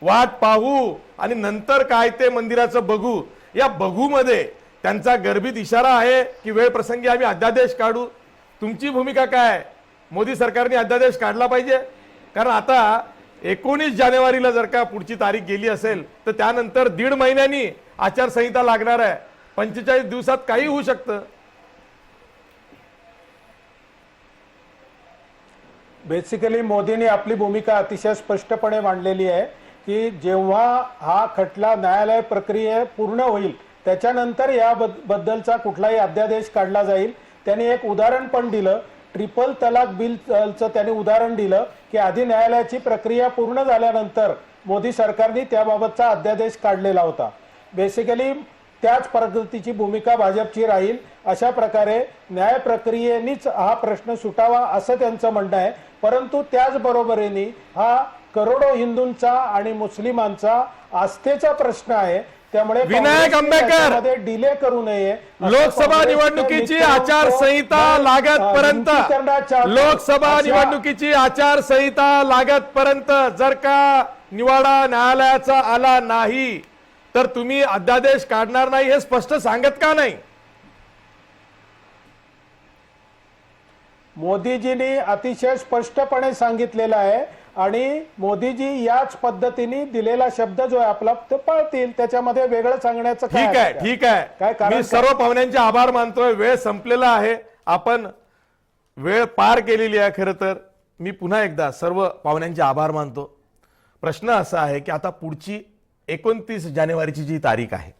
वाट पाहू आणि नंतर काय ते मंदिराचं बघू, या बघू मध्ये त्यांचा गर्भित इशारा आहे की वेळ प्रसंगी आम्ही अध्यादेश काढू. तुमची भूमिका काय? मोदी सरकारने अध्यादेश काढला पाहिजे, कारण आता 19 जानेवारीला जर का पुढची तारीख गेली असेल तर त्यानंतर 1.5 महिन्यांनी आचारसंहिता लागणार आहे. 45 दिवसात काही होऊ शकतं. बेसिकली मोदींनी आपली भूमिका अतिशय स्पष्टपणे मांडलेली आहे की जेव्हा हा खटला न्यायालय प्रक्रिया पूर्ण होईल त्याच्यानंतर या बद्दलचा कुठलाही अध्यादेश काढला जाईल. त्यांनी एक उदाहरण पण दिलं, ट्रिपल तलाक बिलचं त्यांनी उदाहरण दिलं की आधी न्यायालयाची प्रक्रिया पूर्ण झाल्यानंतर मोदी सरकारने त्याबाबतचा अध्यादेश काढलेला होता. बेसिकली त्याच पद्धतीची भूमिका भाजपची राहील. अशा प्रकारे न्याय प्रक्रियेनेच हा प्रश्न सुटावा असं त्यांचं म्हणणं आहे. परंतु त्याचबरोबरीने हा करोडो हिंदूंचा आणि मुस्लिमांचा आस्थेचा प्रश्न आहे. त्यामुळे विनायक आंबेकर, डिले करू नये. लोकसभा निवडणुकीची आचारसंहिता लागतपर्यंत, लोकसभा निवडणुकीची आचारसंहिता लागतपर्यंत जर का निवाडा न्यायालयाचा आला नाही तर तुम्ही अध्यादेश काढणार नाही हे स्पष्ट सांगत का नाही? मोदीजींनी अतिशय स्पष्टपणे सांगितलेलं आहे आणि मोदीजी याच पद्धतीने दिलेला शब्द जो आहे आपला ते पाळतील. त्याच्यामध्ये वेगळं सांगण्याचं काय ठीक आहे, ठीक आहे. काय कारण मी सर्व पाहुण्यांचे आभार मानतोय. वेळ संपलेला आहे, आपण वेळ पार केलेली आहे. खरं तर मी पुन्हा एकदा सर्व पाहुण्यांचे आभार मानतो. प्रश्न असा आहे की आता पुढची 29 जानेवारीची जी तारीख आहे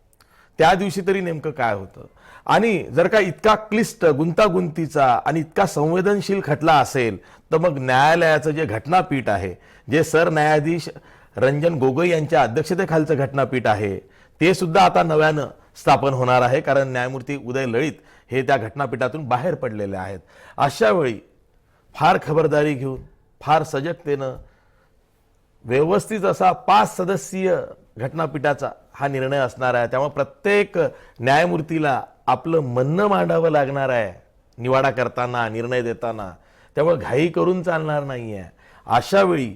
त्या दिवशी तरी नेमकं काय होतं, आणि जर का इतका क्लिष्ट गुंतागुंतीचा आणि इतका संवेदनशील खटला असेल तर मग न्यायालयाचं जे घटनापीठ आहे, जे सरन्यायाधीश रंजन गोगोई यांच्या अध्यक्षतेखालचं घटनापीठ आहे, ते सुद्धा आता नव्यानं स्थापन होणार आहे, कारण न्यायमूर्ती उदय लळित हे त्या घटनापीठातून बाहेर पडलेले आहेत. अशा वेळी फार खबरदारी घेऊन, फार सजगतेनं व्यवस्थित असा 5 सदस्यीय घटनापीठाचा हा निर्णय असणार आहे. त्यामुळे प्रत्येक न्यायमूर्तीला आपलं म्हणणं मांडावं लागणार आहे निवाडा करताना, निर्णय देताना. त्यामुळे घाई करून चालणार नाहीये. अशा वेळी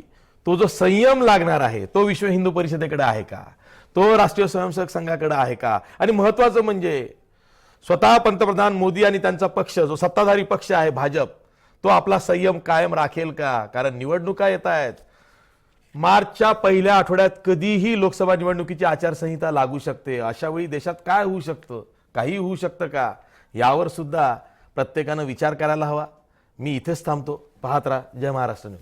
तो जो संयम लागणार आहे तो विश्व हिंदू परिषदेकडे आहे का, तो राष्ट्रीय स्वयंसेवक संघाकडे आहे का, आणि महत्वाचं म्हणजे स्वतः पंतप्रधान मोदी आणि त्यांचा पक्ष, जो सत्ताधारी पक्ष आहे भाजप, तो आपला संयम कायम राखेल का? कारण निवडणुका येत आहेत. मार्चच्या पहिल्या आठवड्यात कधीही लोकसभा निवडणुकीची आचारसंहिता लागू शकते. अशा वेळी देशात काय होऊ शकतं, काही होऊ शकतं का, यावर सुद्धा प्रत्येकानं विचार करायला हवा. मी इथेच थांबतो. पाहत राहा जय महाराष्ट्र न्यूज.